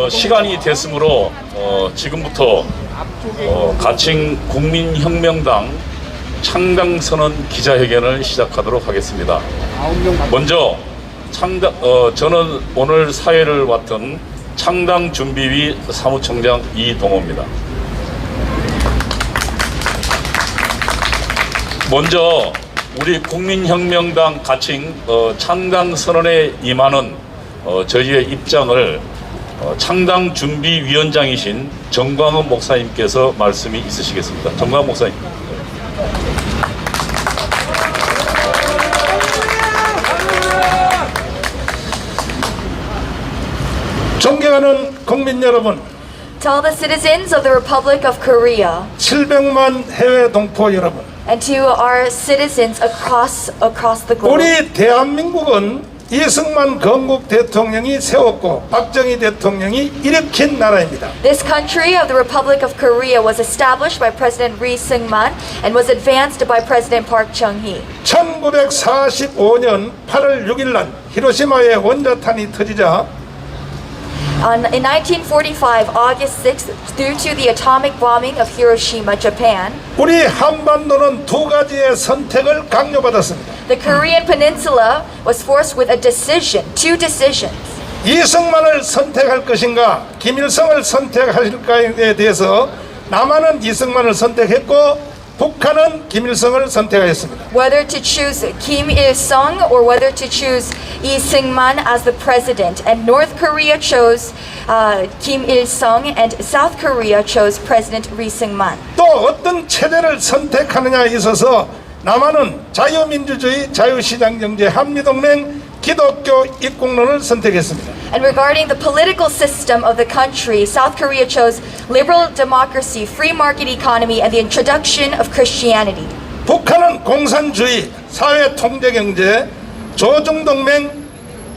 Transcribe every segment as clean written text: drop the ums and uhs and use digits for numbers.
시간이 됐으므로 지금부터 가칭 국민혁명당 창당선언 기자회견을 시작하도록 하겠습니다. 먼저 저는 오늘 사회를 맡은 창당준비위 사무총장 이동호입니다. 먼저 우리 국민혁명당 가칭 창당선언에 임하는 저희의 입장을 창당준비위원장이신 정광훈 목사님께서 말씀이 있으시겠습니다. 정광훈 목사님. 존경하는 국민 여러분, To all the citizens of the Republic of Korea 700만 해외 동포 여러분, and to our citizens across the globe. 우리 대한민국은 이승만 건국 대통령이 세웠고 박정희 대통령이 일으킨 나라입니다. This country of the Republic of Korea was established by President Ri Seung-man and was advanced by President Park Chung-hee. 1945년 8월 6일 날 히로시마의 원자탄이 터지자 In 1945, August 6th, due to the atomic bombing of Hiroshima, Japan, 우리 한반도는 두 가지의 선택을 강요받았습니다. the Korean peninsula was forced with a decision, two decisions. 이승만을 선택할 것인가 김일성을 선택하실까에 대해서 남한은 이승만을 선택했고 북한은 김일성을 선택하였습니다. Whether to choose Kim Il-sung or whether to choose Lee Seung-man as the president. And North Korea chose Kim Il-sung and South Korea chose President Ri Seung-man. 또 어떤 체제를 선택하느냐에 있어서 남한은 자유민주주의, 자유시장경제, 한미동맹, 기독교 입국론을 선택했습니다. And regarding the political system of the country, South Korea chose liberal democracy, free market economy, and the introduction of Christianity. 북한은 공산주의, 사회통제경제, 조중동맹,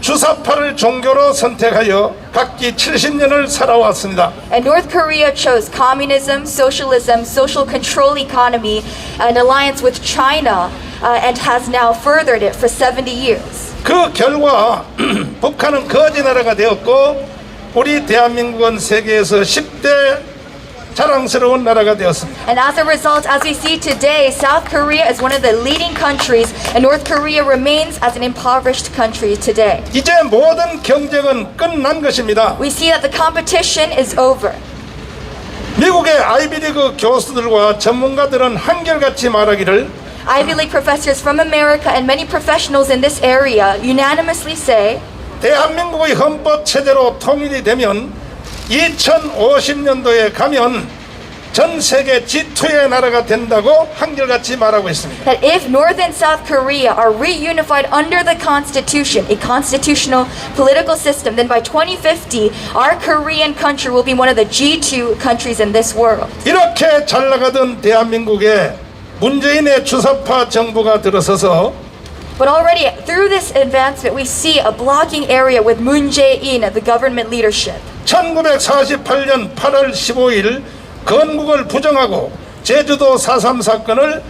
주사파를 종교로 선택하여 각기 70년을 살아왔습니다. And North Korea chose communism, socialism, social control economy, an alliance with China, and has now furthered it for 70 years. 그 결과 북한은 거지 나라가 되었고 우리 대한민국은 세계에서 10대 자랑스러운 나라가 되었습니다. And as a result, as we see today, South Korea is one of the leading countries, and North Korea remains as an impoverished country today. 이제 모든 경쟁은 끝난 것입니다. We see that the competition is over. 미국의 아이비리그 교수들과 전문가들은 한결같이 말하기를 Ivy League professors from America and many professionals in this area unanimously say 대한민국의 헌법 체제로 통일이 되면 2050년도에 가면 전 세계 G2의 나라가 된다고 한결같이 말하고 있습니다. that if North and South Korea are reunified under the Constitution, a constitutional political system, then by 2050, our Korean country will be one of the G2 countries in this world. 이렇게 잘 나가던 대한민국에 문재인의 주사파 정부가 들어서서 But already through this advancement, we see a blocking area with Moon Jae-in, the government leadership. 1948년 8월 15일 건국을 부정하고 제주도 4.3 사건을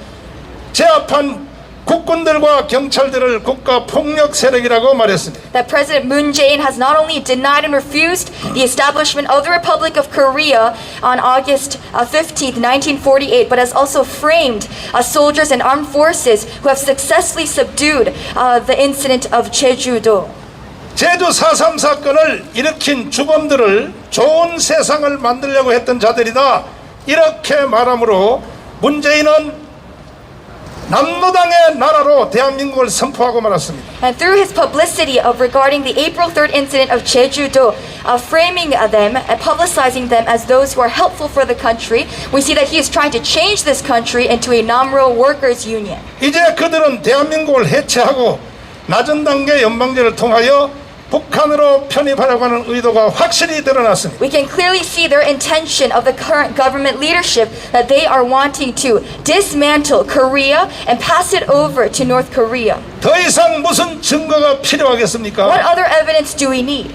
제압한 국군들과 경찰들을 국가 폭력 세력이라고 말했습니다. That President Moon Jae-in has not only denied and refused the establishment of the Republic of Korea on August 15th, 1948, but has also framed soldiers and armed forces who have successfully subdued the incident of Jeju-do. 제주 4.3 사건을 일으킨 주범들을 좋은 세상을 만들려고 했던 자들이다 이렇게 말하므로 문재인은 남노당의 나라로 대한민국을 선포하고 말았습니다. And through his publicity of regarding the April 3rd incident of Jeju-do, framing them and publicizing them as those who are helpful for the country, we see that he is trying to change this country into a Namro workers union. 이제 그들은 대한민국을 해체하고 낮은 단계 연방제를 통하여 북한으로 편입하려고 하는 의도가 확실히 드러났습니다. We can clearly see their intention of the current government leadership that they are wanting to dismantle Korea and pass it over to North Korea. 더 이상 무슨 증거가 필요하겠습니까? What other evidence do we need?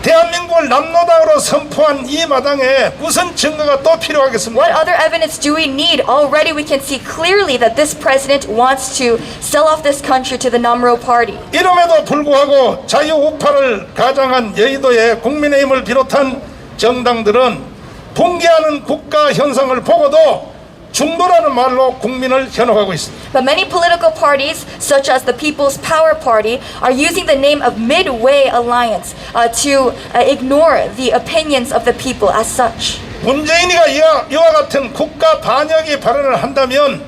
대한민국을 남로당으로 선포한 이 마당에 무슨 증거가 또 필요하겠습니까? What other evidence do we need? Already we can see clearly that this president wants to sell off this country to the Namro party. 이름에도 불구하고 자유우파를 가장한 여의도의 국민의힘을 비롯한 정당들은 붕괴하는 국가 현상을 보고도 중도라는 말로 국민을 현혹하고 있습니다. But many political parties, such as the People's Power Party, are using the name of Midway Alliance to ignore the opinions of the people as such. 문재인이가 이와 같은 국가 반역의 발언을 한다면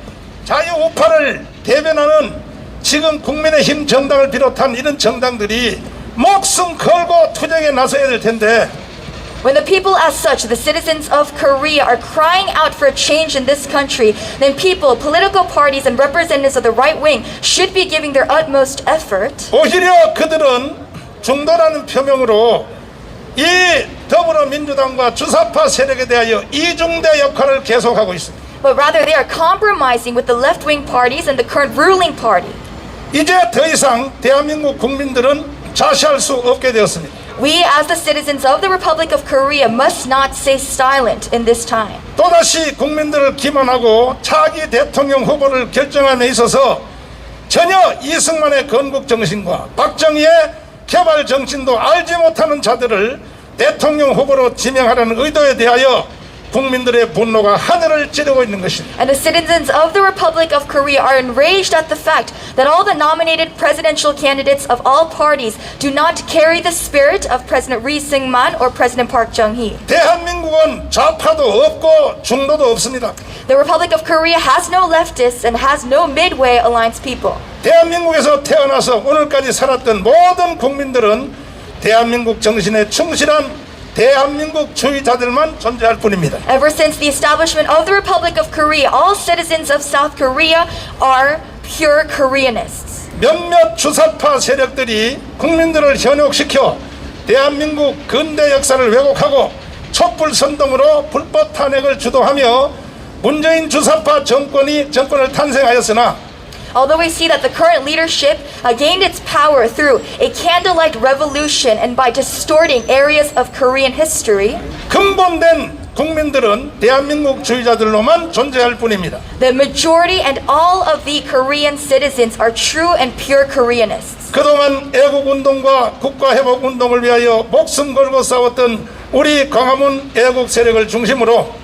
자유우파를 대변하는 지금 국민의힘 정당을 비롯한 이런 정당들이 목숨 걸고 투쟁에 나서야 될 텐데 When the people as such, the citizens of Korea, are crying out for a change in this country, then people, political parties, and representatives of the right wing should be giving their utmost effort. 오히려 그들은 중도라는 표명으로 이 더불어민주당과 주사파 세력에 대하여 이중대 역할을 계속하고 있습니다. But rather, they are compromising with the left-wing parties and the current ruling party. 이제 더 이상 대한민국 국민들은 자시할 수 없게 되었습니다. We, as the citizens of the Republic of Korea, must not stay silent in this time. 또다시 국민들을 기만하고 차기 대통령 후보를 결정함에 있어서 전혀 이승만의 건국 정신과 박정희의 개발 정신도 알지 못하는 자들을 대통령 후보로 지명하려는 의도에 대하여 국민들의 분노가 하늘을 찌르고 있는 것입니다. And the citizens of the Republic of Korea are enraged at the fact that all the nominated presidential candidates of all parties do not carry the spirit of President Lee Seung-man or President Park Chung-hee. 대한민국은 좌파도 없고 중도도 없습니다. The Republic of Korea has no leftists and has no midway alliance people. 대한민국에서 태어나서 오늘까지 살았던 모든 국민들은 대한민국 정신에 충실한 대한민국 주의자들만 존재할 뿐입니다. Ever since the establishment of the Republic of Korea, all citizens of South Korea are pure Koreanists. 몇몇 주사파 세력들이 국민들을 현혹시켜 대한민국 근대 역사를 왜곡하고 촛불 선동으로 불법 탄핵을 주도하며 문재인 주사파 정권을 탄생하였으나 Although we see that the current leadership gained its power through a candlelight revolution and by distorting areas of Korean history, 근본된 국민들은 대한민국 주의자들로만 존재할 뿐입니다. the majority and all of the Korean citizens are true and pure Koreanists. 그동안 애국운동과 국가회복운동을 위하여 목숨 걸고 싸웠던 우리 광화문 애국 세력을 중심으로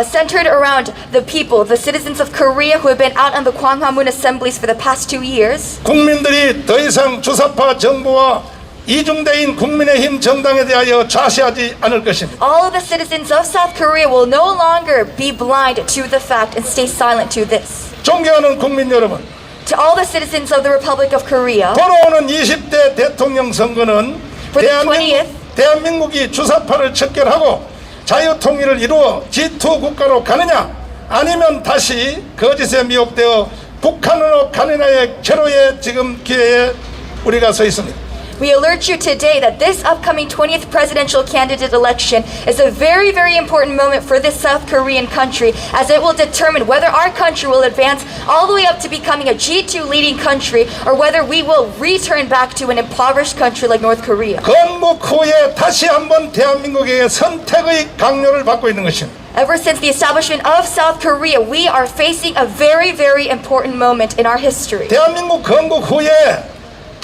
Centered around the people, the citizens of Korea who have been out on the Gwanghwamun assemblies for the past 2 years. 국민들이 더 이상 주사파 정부와 이중대인 국민의힘 정당에 대하여 좌시하지 않을 것입니다. All of the citizens of South Korea will no longer be blind to the fact and stay silent to this. 존경하는 국민 여러분, To all the citizens of the Republic of Korea, 돌아오는 20대 대통령 선거는 For the 20th. 대한민국이 주사파를 척결하고 자유통일을 이루어 G2 국가로 가느냐 아니면 다시 거짓에 미혹되어 북한으로 가느냐의 결호의 지금 기회에 우리가 서 있습니다. we alert you today that this upcoming 20th presidential candidate election is a very, very important moment for this South Korean country, as it will determine whether our country will advance all the way up to becoming a G2 leading country, or whether we will return back to an impoverished country like North Korea. 건국 후에 다시 한번 대한민국에게 선택의 강요를 받고 있는 것입니다. Ever since the establishment of South Korea, we are facing a very, very important moment in our history. 대한민국 건국 후에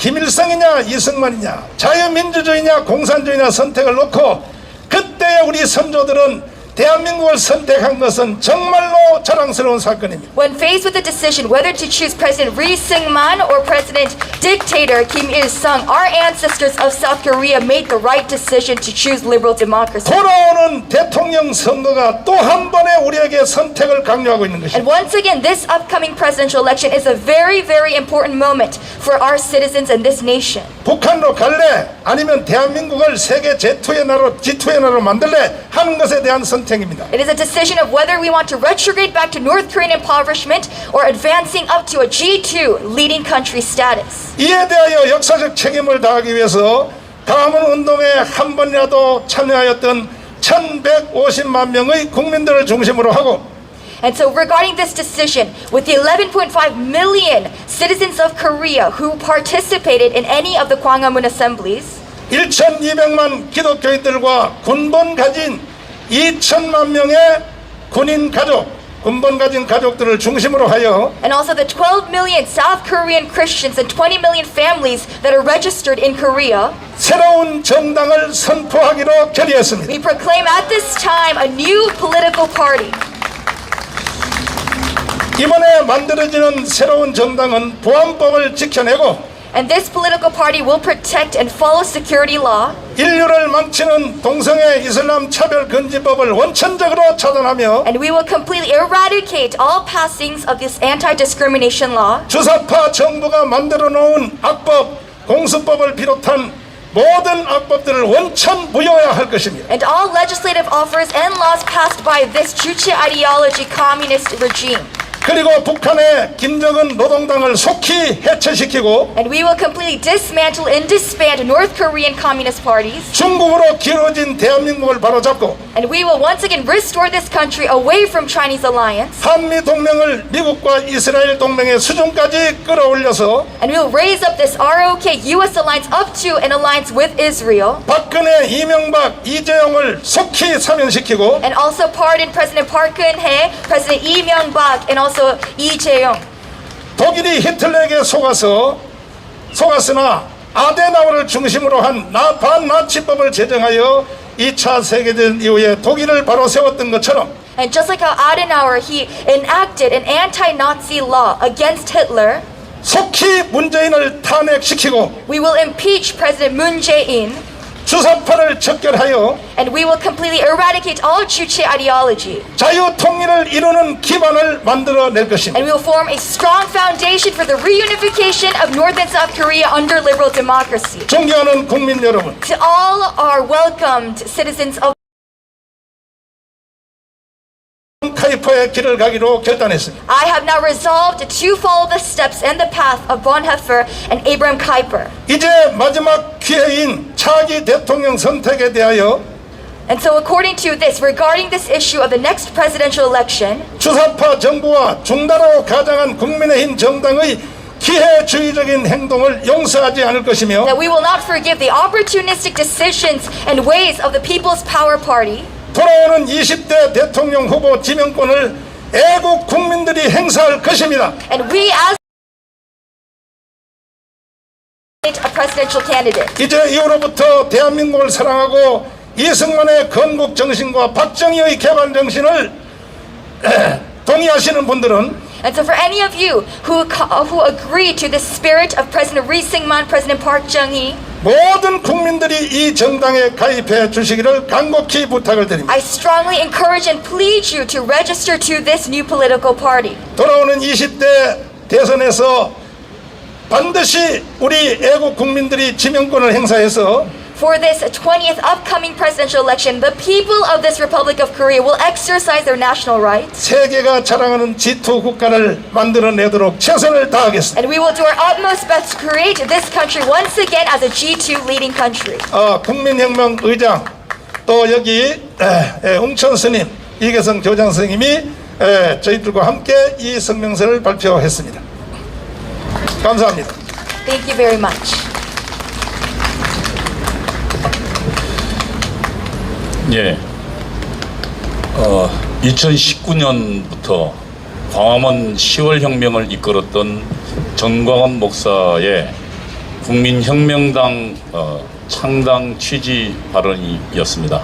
김일성이냐 이승만이냐 자유민주주의냐 공산주의냐 선택을 놓고 그때 우리 선조들은 대한민국을 선택한 것은 정말로 자랑스러운 사건입니다. When faced with the decision whether to choose President Lee Seung-man or President Dictator Kim Il-sung, our ancestors of South Korea made the right decision to choose liberal democracy. 돌아오는 대통령 선거가 또 한 번에 우리에게 선택을 강요하고 있는 And 것입니다. once again, this upcoming presidential election is a very, very important moment for our citizens and this nation. 북한으로 갈래 아니면 대한민국을 세계 G2의 나라로 만들래 하는 것에 대한 선택입니다. It is a decision of whether we want to retrograde back to North Korean impoverishment or advancing up to a G2 leading country status. 이에 대하여 역사적 책임을 다하기 위해서 광화문 운동에 한 번이라도 참여하였던 1150만 명의 국민들을 중심으로 하고 And so regarding this decision, with the 11.5 million citizens of Korea who participated in any of the Gwanghwamun assemblies, 1,200만 기독교인들과 군번 가진 2천만 명의 군인 가족, 군번 가진 가족들을 중심으로 하여 And also the 12 million South Korean Christians and 20 million families that are registered in Korea. 새로운 정당을 선포하기로 결의했습니다. We proclaim at this time a new political party. 이번에 만들어지는 새로운 정당은 보안법을 지켜내고 And this political party will protect and follow security law. 인류를 망치는 동성애 이슬람 차별 금지법을 원천적으로 차단하며 And we will completely eradicate all passings of this anti-discrimination law. 주사파 정부가 만들어 놓은 악법, 공수법을 비롯한 모든 악법들을 원천 무효해야 할 것입니다. And all legislative offers and laws passed by this Juche ideology communist regime. 그리고 북한의 김정은 노동당을 속히 해체시키고 And we will completely dismantle and disband North Korean communist parties. 중국으로 길어진 대한민국을 바로잡고 And we will once again restore this country away from Chinese alliance. 한미 동맹을 미국과 이스라엘 동맹의 수준까지 끌어올려서 And we will raise up this ROK US alliance up to an alliance with Israel. 박근혜, 이명박, 이재용을 속히 사면시키고 And also pardon President Park Geun-hye, President Lee Myung-bak, and also Lee Jae-yong. 독일이 히틀러에게 속았으나 아데나우를 중심으로 한 반나치법을 제정하여 2차 세계대전 이후에 독일을 바로 세웠던 것처럼 And just like how Adenauer, he enacted an anti-Nazi law against Hitler, 속히 문재인을 탄핵시키고 we will impeach President Moon Jae-in, 주사파를 척결하여 and we will completely eradicate all Juche ideology. 자유통일을 이루는 기반을 만들어낼 것입니다. And we will form a strong foundation for the reunification of North and South Korea under liberal democracy. 존경하는 국민 여러분, To all our welcomed citizens of 카이퍼의 길을 가기로 결단했습니다. I have now resolved to follow the steps and the path of Bonhoeffer and Abraham Kuyper. 이제 마지막 기회인 차기 대통령 선택에 대하여 And so according to this, regarding this issue of the next presidential election, 주사파 정부와 중다로 가장한 국민의힘 정당의 기회주의적인 행동을 용서하지 않을 것이며 that we will not forgive the opportunistic decisions and ways of the People's Power Party. 돌아오는 20대 대통령 후보 지명권을 애국 국민들이 행사할 것입니다. And we as a presidential candidate. 이제 이후로부터 대한민국을 사랑하고 이승만의 건국 정신과 박정희의 개발 정신을 동의하시는 분들은 And so for any of you who agree to the spirit of President Ri Syngman, President Park Chung-hee, 모든 국민들이 이 정당에 가입해 주시기를 간곡히 부탁을 드립니다. I strongly encourage and plead you to register to this new political party. 돌아오는 20대 대선에서 반드시 우리 애국 국민들이 지명권을 행사해서 For this 20th upcoming presidential election, the people of this Republic of Korea will exercise their national rights. 세계가 자랑하는 G2 국가를 만들어내도록 최선을 다하겠습니다. And we will do our utmost best to create this country once again as a G2 leading country. 국민혁명 의장 또 여기 웅천 스님 이계성 교장 선생님이 저희들과 함께 이 성명서를 발표했습니다. 감사합니다. Thank you very much. 예. 2019년부터 광화문 10월 혁명을 이끌었던 정광훈 목사의 국민혁명당 창당 취지 발언이었습니다.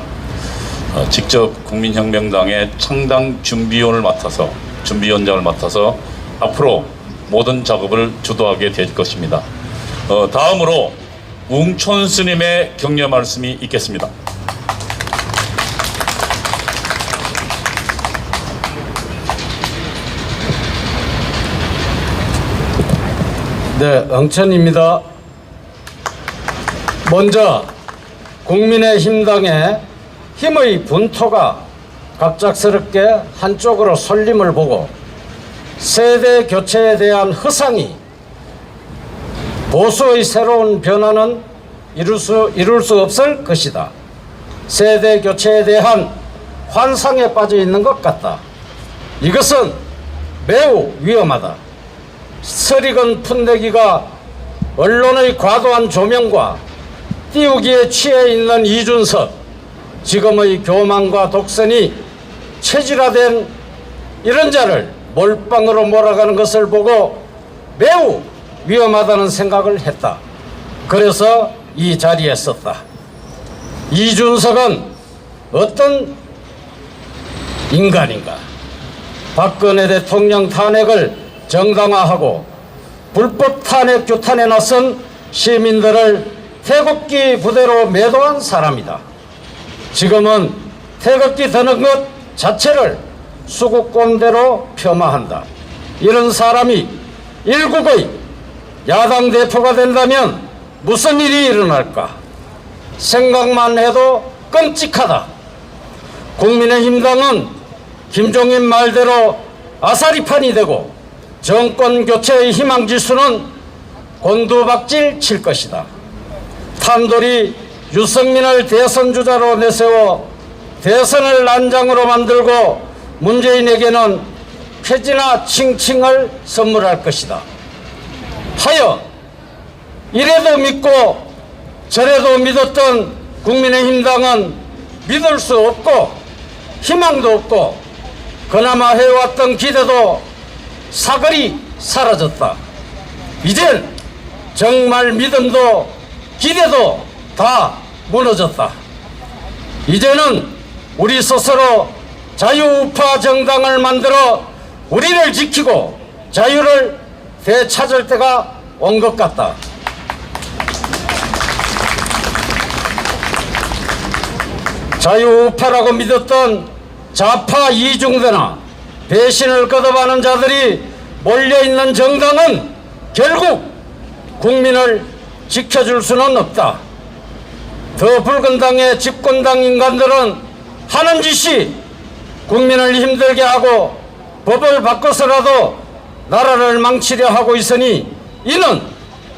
직접 국민혁명당의 창당 준비위원장을 맡아서 앞으로 모든 작업을 주도하게 될 것입니다. 다음으로 웅촌 스님의 격려 말씀이 있겠습니다. 네, 엉천입니다. 먼저 국민의힘당의 힘의 분토가 갑작스럽게 한쪽으로 쏠림을 보고 세대 교체에 대한 허상이 보수의 새로운 변화는 이룰 수 없을 것이다. 세대 교체에 대한 환상에 빠져 있는 것 같다. 이것은 매우 위험하다. 서리건 풋내기가 언론의 과도한 조명과 띄우기에 취해 있는 이준석, 지금의 교만과 독선이 체질화된 이런 자를 몰빵으로 몰아가는 것을 보고 매우 위험하다는 생각을 했다. 그래서 이 자리에 섰다. 이준석은 어떤 인간인가? 박근혜 대통령 탄핵을 정당화하고 불법 탄핵 규탄에 나선 시민들을 태극기 부대로 매도한 사람이다. 지금은 태극기 드는 것 자체를 수국꼰대로 폄하한다. 이런 사람이 일국의 야당 대표가 된다면 무슨 일이 일어날까? 생각만 해도 끔찍하다. 국민의힘당은 김종인 말대로 아사리판이 되고 정권 교체의 희망지수는 곤두박질 칠 것이다. 탄돌이 유승민을 대선 주자로 내세워 대선을 난장으로 만들고 문재인에게는 폐지나 칭칭을 선물할 것이다. 하여 이래도 믿고 저래도 믿었던 국민의힘당은 믿을 수 없고 희망도 없고 그나마 해왔던 기대도 사거리 사라졌다. 이젠 정말 믿음도 기대도 다 무너졌다. 이제는 우리 스스로 자유우파 정당을 만들어 우리를 지키고 자유를 되찾을 때가 온 것 같다. 자유우파라고 믿었던 좌파 이중대나 배신을 거듭하는 자들이 몰려있는 정당은 결국 국민을 지켜줄 수는 없다. 더 붉은 당의 집권당 인간들은 하는 짓이 국민을 힘들게 하고 법을 바꿔서라도 나라를 망치려 하고 있으니 이는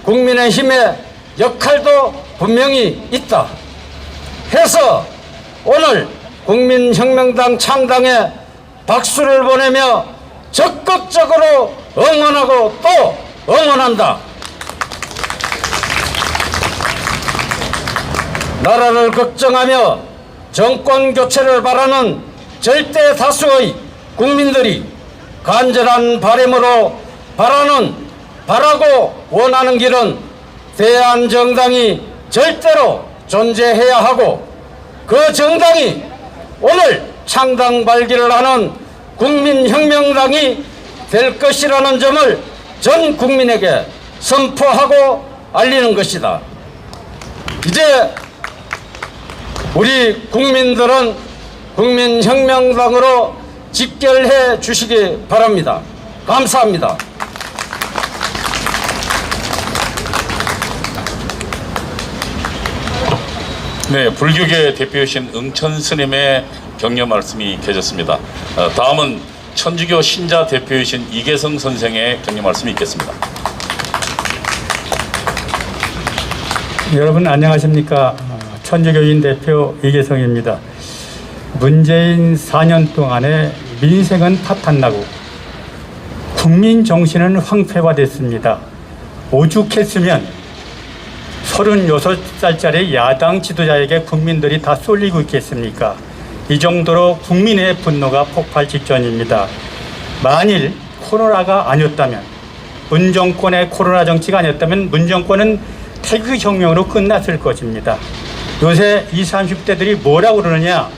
국민의힘의 역할도 분명히 있다. 해서 오늘 국민혁명당 창당에 박수를 보내며 적극적으로 응원하고 또 응원한다. 나라를 걱정하며 정권 교체를 바라는 절대 다수의 국민들이 간절한 바람으로 바라고 원하는 길은 대한정당이 절대로 존재해야 하고 그 정당이 오늘 창당 발기를 하는 국민혁명당이 될 것이라는 점을 전 국민에게 선포하고 알리는 것이다. 이제 우리 국민들은 국민혁명당으로 집결해 주시기 바랍니다. 감사합니다. 네, 불교계 대표이신 응천 스님의 격려 말씀이 계셨습니다. 다음은 천주교 신자 대표이신 이계성 선생의 격려 말씀이 있겠습니다. 여러분 안녕하십니까? 천주교인 대표 이계성입니다. 문재인 4년 동안에 민생은 파탄나고 국민 정신은 황폐화됐습니다. 오죽했으면 36살짜리 야당 지도자에게 국민들이 다 쏠리고 있겠습니까? 이 정도로 국민의 분노가 폭발 직전입니다. 만일 코로나가 아니었다면, 문정권의 코로나 정치가 아니었다면 문정권은 태극혁명으로 끝났을 것입니다. 요새 20, 30대들이 뭐라고 그러느냐?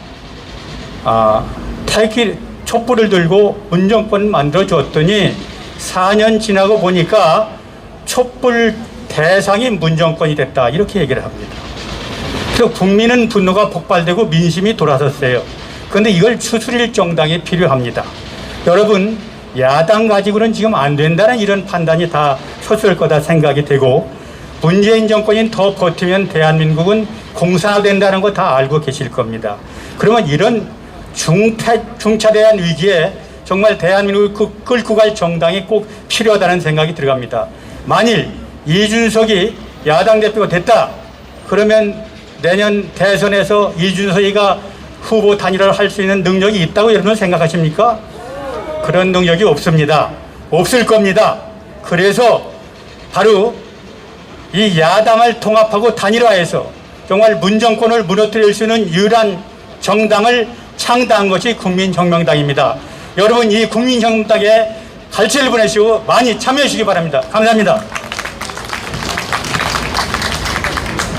촛불을 들고 문정권 만들어줬더니 4년 지나고 보니까 촛불 대상이 문정권이 됐다, 이렇게 얘기를 합니다. 그래서 국민은 분노가 폭발되고 민심이 돌아섰어요. 그런데 이걸 추스릴 정당이 필요합니다. 여러분, 야당 가지고는 지금 안 된다는 이런 판단이 다 섰을 거다 생각이 되고, 문재인 정권이 더 버티면 대한민국은 공산화된다는 거 다 알고 계실 겁니다. 그러면 이런 중차대한 위기에 정말 대한민국을 끌고 갈 정당이 꼭 필요하다는 생각이 들어갑니다. 만일 이준석이 야당 대표가 됐다 그러면 내년 대선에서 이준석이가 후보 단일화를 할 수 있는 능력이 있다고 여러분 생각하십니까? 그런 능력이 없습니다. 없을 겁니다. 그래서 바로 이 야당을 통합하고 단일화해서 정말 문정권을 무너뜨릴 수 있는 유일한 정당을 창당한 것이 국민혁명당입니다. 여러분 이 국민혁명당에 갈채를 보내시고 많이 참여해 주시기 바랍니다. 감사합니다.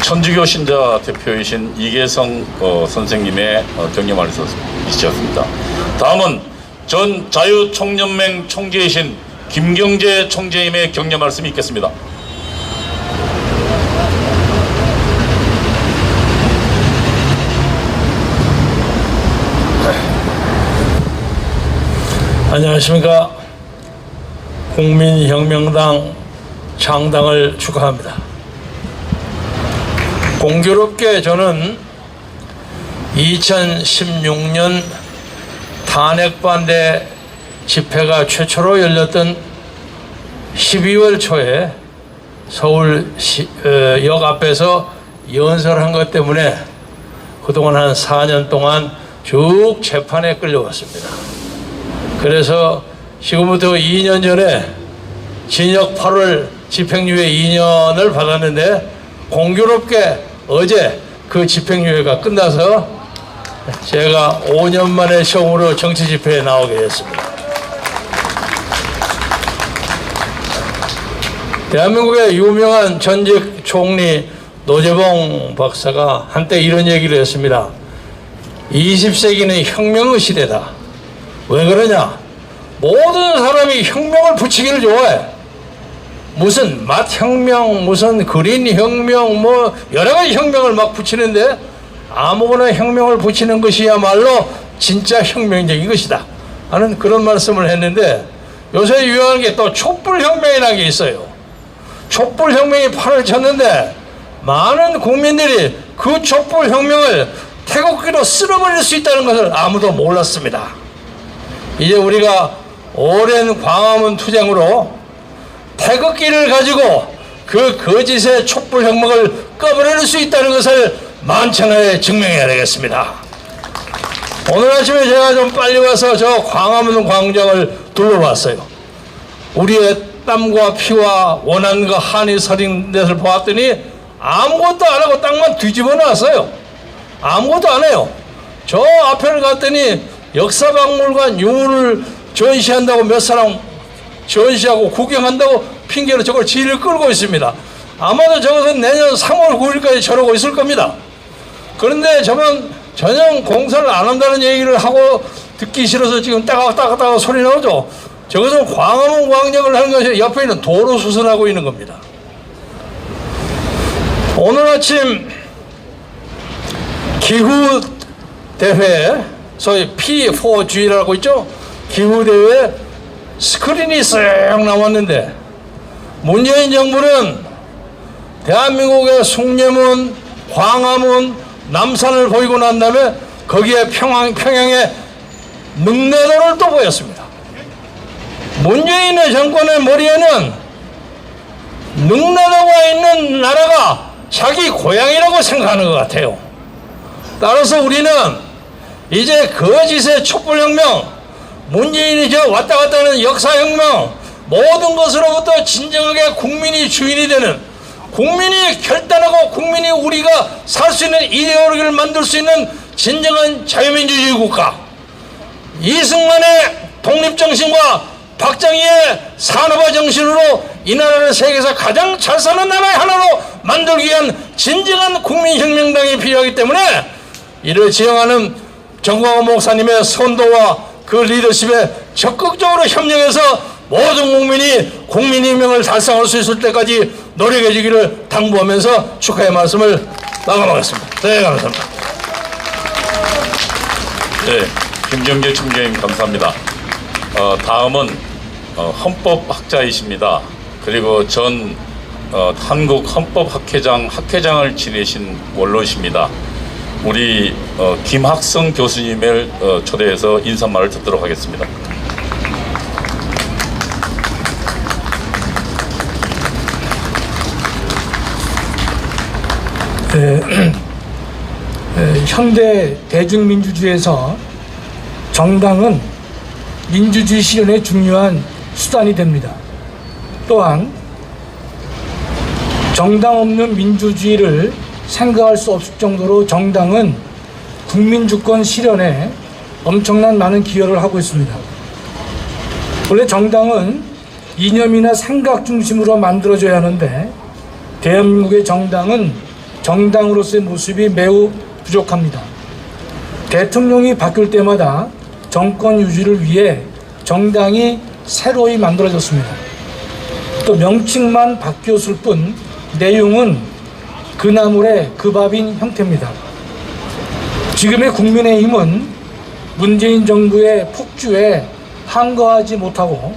천주교 신자 대표이신 이계성 선생님의 격려 말씀이셨습니다. 다음은 전 자유총연맹 총재이신 김경재 총재님의 격려 말씀이 있겠습니다. 안녕하십니까. 국민혁명당 창당을 축하합니다. 공교롭게 저는 2016년 탄핵반대 집회가 최초로 열렸던 12월 초에 서울역 앞에서 연설한 것 때문에 그동안 한 4년 동안 쭉 재판에 끌려왔습니다. 그래서 지금부터 2년 전에 징역 8월 집행유예 2년을 받았는데 공교롭게 어제 그 집행유예가 끝나서 제가 5년 만에 처음으로 정치 집회에 나오게 됐습니다. 대한민국의 유명한 전직 총리 노재봉 박사가 한때 이런 얘기를 했습니다. 20세기는 혁명의 시대다. 왜 그러냐? 모든 사람이 혁명을 붙이기를 좋아해. 무슨 맛혁명, 무슨 그린혁명, 뭐 여러 가지 혁명을 막 붙이는데 아무거나 혁명을 붙이는 것이야말로 진짜 혁명적인 것이다 하는 그런 말씀을 했는데, 요새 유행하는 게 또 촛불혁명이라는 게 있어요. 촛불혁명이 판을 쳤는데 많은 국민들이 그 촛불혁명을 태극기로 쓸어버릴 수 있다는 것을 아무도 몰랐습니다. 이제 우리가 오랜 광화문 투쟁으로 태극기를 가지고 그 거짓의 촛불혁명을 꺼버릴 수 있다는 것을 만천하에 증명해야 되겠습니다. 오늘 아침에 제가 좀 빨리 와서 저 광화문 광장을 둘러봤어요. 우리의 땀과 피와 원한과 한이 서린 데를 보았더니 아무것도 안 하고 땅만 뒤집어 놨어요. 아무것도 안 해요. 저 앞에를 갔더니 역사박물관 유물을 전시한다고 몇 사람 전시하고 구경한다고 핑계로 저걸 지를 끌고 있습니다. 아마도 저것은 내년 3월 9일까지 저러고 있을 겁니다. 그런데 저는 전혀 공사를 안 한다는 얘기를 하고 듣기 싫어서 지금 따가따가 소리 나오죠. 저것은 광화문 광장을 하는 것이 옆에 있는 도로 수선하고 있는 겁니다. 오늘 아침 기후대회, 소위 P4G라고 있죠? 기후대회 스크린이 쓱 나왔는데 문재인 정부는 대한민국의 숭례문, 광화문, 남산을 보이고 난 다음에 거기에 평양의 능내도를 또 보였습니다. 문재인의 정권의 머리에는 능내도가 있는 나라가 자기 고향이라고 생각하는 것 같아요. 따라서 우리는 이제 거짓의 촛불혁명, 문재인이 저 왔다 갔다 하는 역사혁명, 모든 것으로부터 진정하게 국민이 주인이 되는, 국민이 결단하고 국민이 우리가 살 수 있는 이데올로기를 만들 수 있는 진정한 자유민주주의 국가, 이승만의 독립정신과 박정희의 산업화 정신으로 이 나라를 세계에서 가장 잘 사는 나라의 하나로 만들기 위한 진정한 국민혁명당이 필요하기 때문에 이를 지향하는 정광훈 목사님의 선도와 그 리더십에 적극적으로 협력해서 모든 국민이 국민혁명을 달성할 수 있을 때까지 노력해 주기를 당부하면서 축하의 말씀을 마감하겠습니다. 네, 감사합니다. 네, 김경재 총재님 감사합니다. 다음은 헌법학자이십니다. 그리고 전 한국 헌법학회장 학회장을 지내신 원로이십니다. 우리 김학성 교수님을 초대해서 인사말을 듣도록 하겠습니다. 현대 대중민주주의에서 정당은 민주주의 실현에 중요한 수단이 됩니다. 또한 정당 없는 민주주의를 생각할 수 없을 정도로 정당은 국민 주권 실현에 엄청난 많은 기여를 하고 있습니다. 원래 정당은 이념이나 생각 중심으로 만들어져야 하는데 대한민국의 정당은 정당으로서의 모습이 매우 부족합니다. 대통령이 바뀔 때마다 정권 유지를 위해 정당이 새로이 만들어졌습니다. 또 명칭만 바뀌었을 뿐 내용은 그 나물의 그 밥인 형태입니다. 지금의 국민의힘은 문재인 정부의 폭주에 항거하지 못하고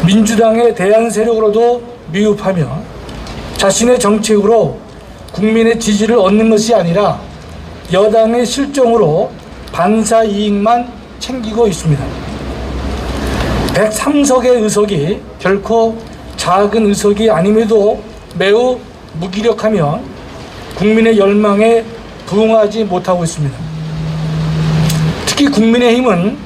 민주당의 대안 세력으로도 미흡하며 자신의 정책으로 국민의 지지를 얻는 것이 아니라 여당의 실정으로 반사 이익만 챙기고 있습니다. 103석의 의석이 결코 작은 의석이 아님에도 매우 무기력하며 국민의 열망에 부응하지 못하고 있습니다. 특히 국민의힘은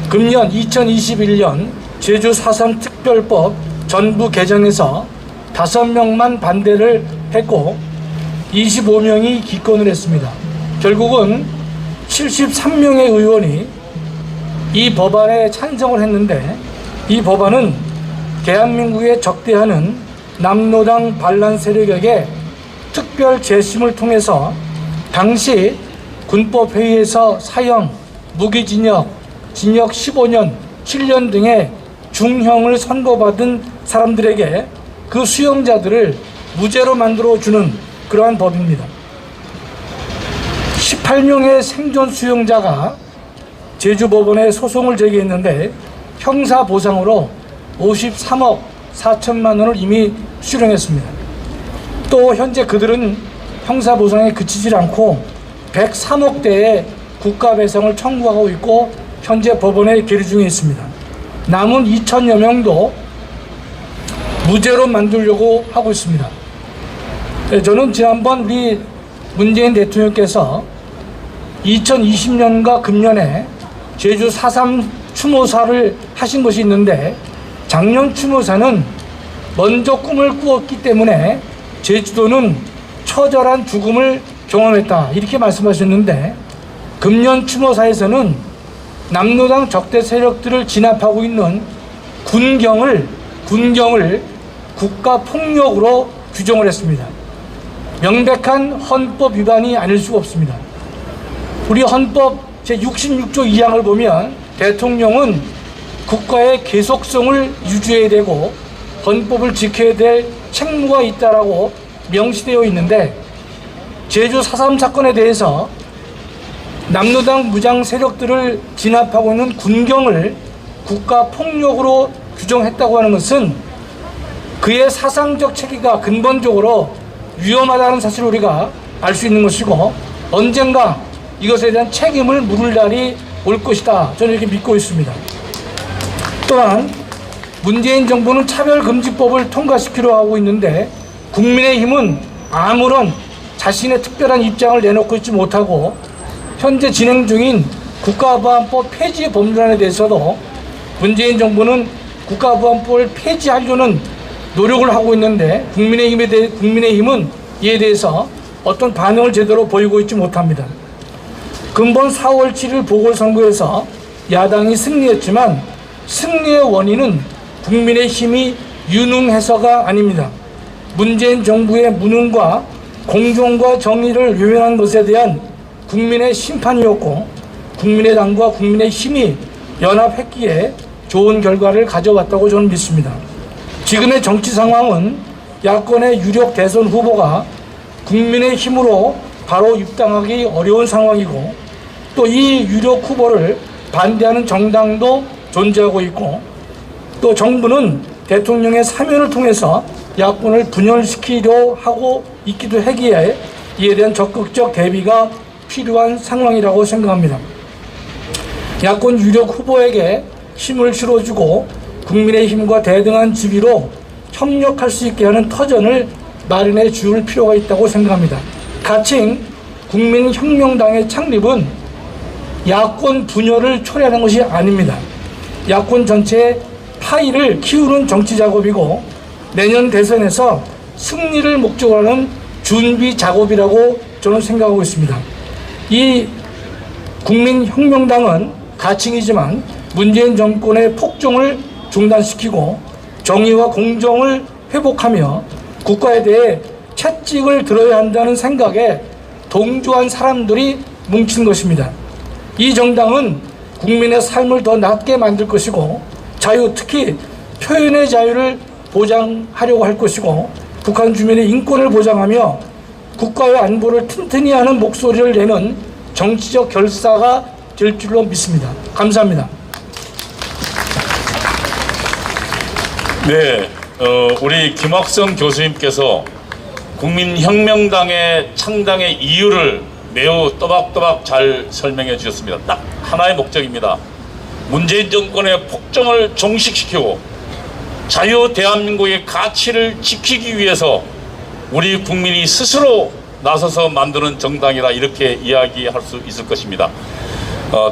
금년 2021년 제주 4.3 특별법 전부 개정에서 5명만 반대를 했고 25명이 기권을 했습니다. 결국은 73명의 의원이 이 법안에 찬성을 했는데 이 법안은 대한민국에 적대하는 남로당 반란 세력에게 특별 재심을 통해서 당시 군법회의에서 사형, 무기징역, 징역 15년, 7년 등의 중형을 선고받은 사람들에게 그 수용자들을 무죄로 만들어주는 그러한 법입니다. 18명의 생존 수용자가 제주법원에 소송을 제기했는데 형사보상으로 53억 4천만 원을 이미 수령했습니다. 또 현재 그들은 형사보상에 그치질 않고 103억대의 국가배상을 청구하고 있고 현재 법원에 계류 중에 있습니다. 남은 2천여 명도 무죄로 만들려고 하고 있습니다. 저는 지난번 우리 문재인 대통령께서 2020년과 금년에 제주 4.3 추모사를 하신 것이 있는데 작년 추모사는 먼저 꿈을 꾸었기 때문에 제주도는 처절한 죽음을 경험했다 이렇게 말씀하셨는데 금년 추모사에서는 남로당 적대 세력들을 진압하고 있는 군경을 국가폭력으로 규정을 했습니다. 명백한 헌법 위반이 아닐 수가 없습니다. 우리 헌법 제66조 2항을 보면 대통령은 국가의 계속성을 유지해야 되고 헌법을 지켜야 될 책무가 있다라고 명시되어 있는데 제주 4.3 사건에 대해서 남로당 무장 세력들을 진압하고 있는 군경을 국가폭력으로 규정했다고 하는 것은 그의 사상적 체계가 근본적으로 위험하다는 사실을 우리가 알 수 있는 것이고 언젠가 이것에 대한 책임을 물을 날이 올 것이다. 저는 이렇게 믿고 있습니다. 또한 문재인 정부는 차별금지법을 통과시키려 하고 있는데 국민의힘은 아무런 자신의 특별한 입장을 내놓고 있지 못하고 현재 진행 중인 국가보안법 폐지 법률안에 대해서도 문재인 정부는 국가보안법을 폐지하려는 노력을 하고 있는데 국민의힘은 이에 대해서 어떤 반응을 제대로 보이고 있지 못합니다. 근본 4월 7일 보궐선거에서 야당이 승리했지만 승리의 원인은 국민의힘이 유능해서가 아닙니다. 문재인 정부의 무능과 공정과 정의를 외면한 것에 대한 국민의 심판이었고 국민의당과 국민의힘이 연합했기에 좋은 결과를 가져왔다고 저는 믿습니다. 지금의 정치 상황은 야권의 유력 대선 후보가 국민의힘으로 바로 입당하기 어려운 상황이고 또 이 유력 후보를 반대하는 정당도 존재하고 있고 또 정부는 대통령의 사면을 통해서 야권을 분열시키려 하고 있기도 하기에 이에 대한 적극적 대비가 필요한 상황이라고 생각합니다. 야권 유력 후보에게 힘을 실어주고 국민의힘과 대등한 지위로 협력할 수 있게 하는 터전을 마련해 줄 필요가 있다고 생각합니다. 가칭 국민혁명당의 창립은 야권 분열을 초래하는 것이 아닙니다. 야권 전체의 파이를 키우는 정치 작업이고 내년 대선에서 승리를 목적으로 하는 준비 작업이라고 저는 생각하고 있습니다. 이 국민혁명당은 가칭이지만 문재인 정권의 폭정을 중단시키고 정의와 공정을 회복하며 국가에 대해 채찍을 들어야 한다는 생각에 동조한 사람들이 뭉친 것입니다. 이 정당은 국민의 삶을 더 낫게 만들 것이고 자유, 특히 표현의 자유를 보장하려고 할 것이고 북한 주민의 인권을 보장하며 국가의 안보를 튼튼히 하는 목소리를 내는 정치적 결사가 될 줄로 믿습니다. 감사합니다. 네, 우리 김학성 교수님께서 국민혁명당의 창당의 이유를 매우 또박또박 잘 설명해 주셨습니다. 딱 하나의 목적입니다. 문재인 정권의 폭정을 종식시키고 자유 대한민국의 가치를 지키기 위해서 우리 국민이 스스로 나서서 만드는 정당이라 이렇게 이야기할 수 있을 것입니다.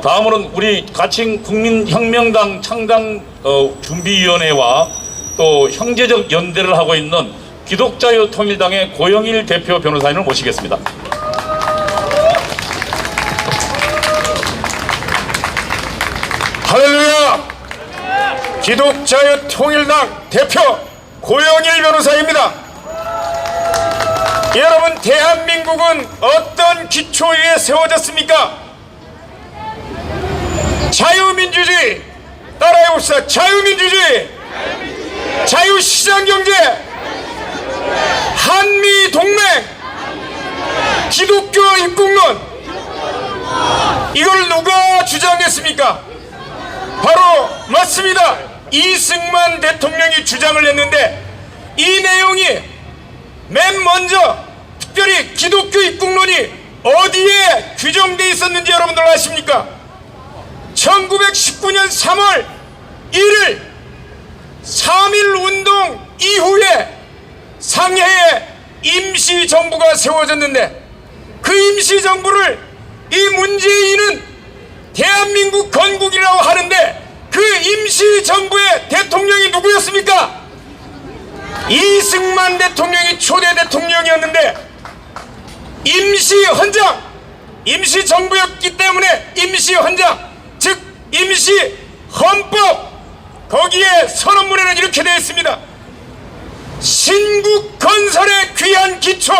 다음으로는 우리 가칭 국민혁명당 창당 준비위원회와 또 형제적 연대를 하고 있는 기독자유통일당의 고영일 대표 변호사님을 모시겠습니다. 할렐루야! 기독자유통일당 대표 고영일 변호사입니다. 여러분, 대한민국은 어떤 기초 위에 세워졌습니까? 자유민주주의, 따라해봅시다. 자유민주주의, 자유시장경제, 한미동맹, 기독교 입국론. 이걸 누가 주장했습니까? 바로 맞습니다. 이승만 대통령이 주장을 했는데, 이 내용이 맨 먼저 특별히 기독교 입국론이 어디에 규정되어 있었는지 여러분들 아십니까? 1919년 3월 1일 3.1 운동 이후에 상해에 임시정부가 세워졌는데, 그 임시정부를 이 문재인은 대한민국 건국이라고 하는데, 그 임시정부의 대통령이 누구였습니까? 이승만 대통령이 초대 대통령이었는데, 임시헌장, 임시정부였기 때문에 임시헌장, 즉 임시헌법, 거기에 선언문에는 이렇게 되어 있습니다. 신국 건설의 귀한 기초,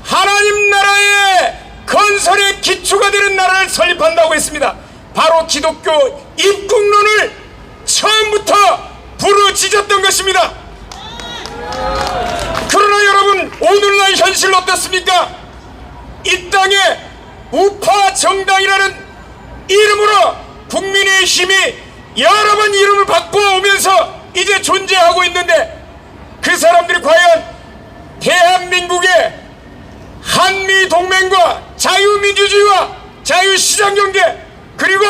하나님 나라의 건설의 기초가 되는 나라를 설립한다고 했습니다. 바로 기독교 입국론을 처음부터 부르짖었던 것입니다. 그러나 여러분, 오늘날 현실 어떻습니까? 이 땅에 우파 정당이라는 이름으로 국민의힘이 여러 번 이름을 바꿔오면서 이제 존재하고 있는데, 그 사람들이 과연 대한민국의 한미동맹과 자유민주주의와 자유시장경제, 그리고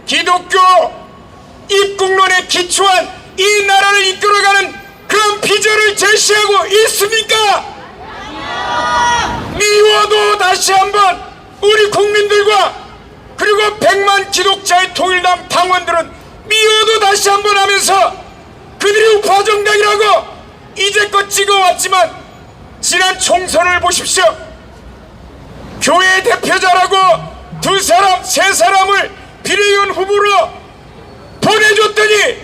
기독교 입국론에 기초한 이 나라를 이끌어가는 그런 비전을 제시하고 있습니까? 미워도 다시 한번 우리 국민들과 그리고 100만 기독자의 통일당 당원들은 미워도 다시 한번 하면서, 그들이 우파 정당이라고 이제껏 찍어왔지만 지난 총선을 보십시오. 교회 대표자라고 2사람, 3사람을 비례의원 후보로 보내줬더니,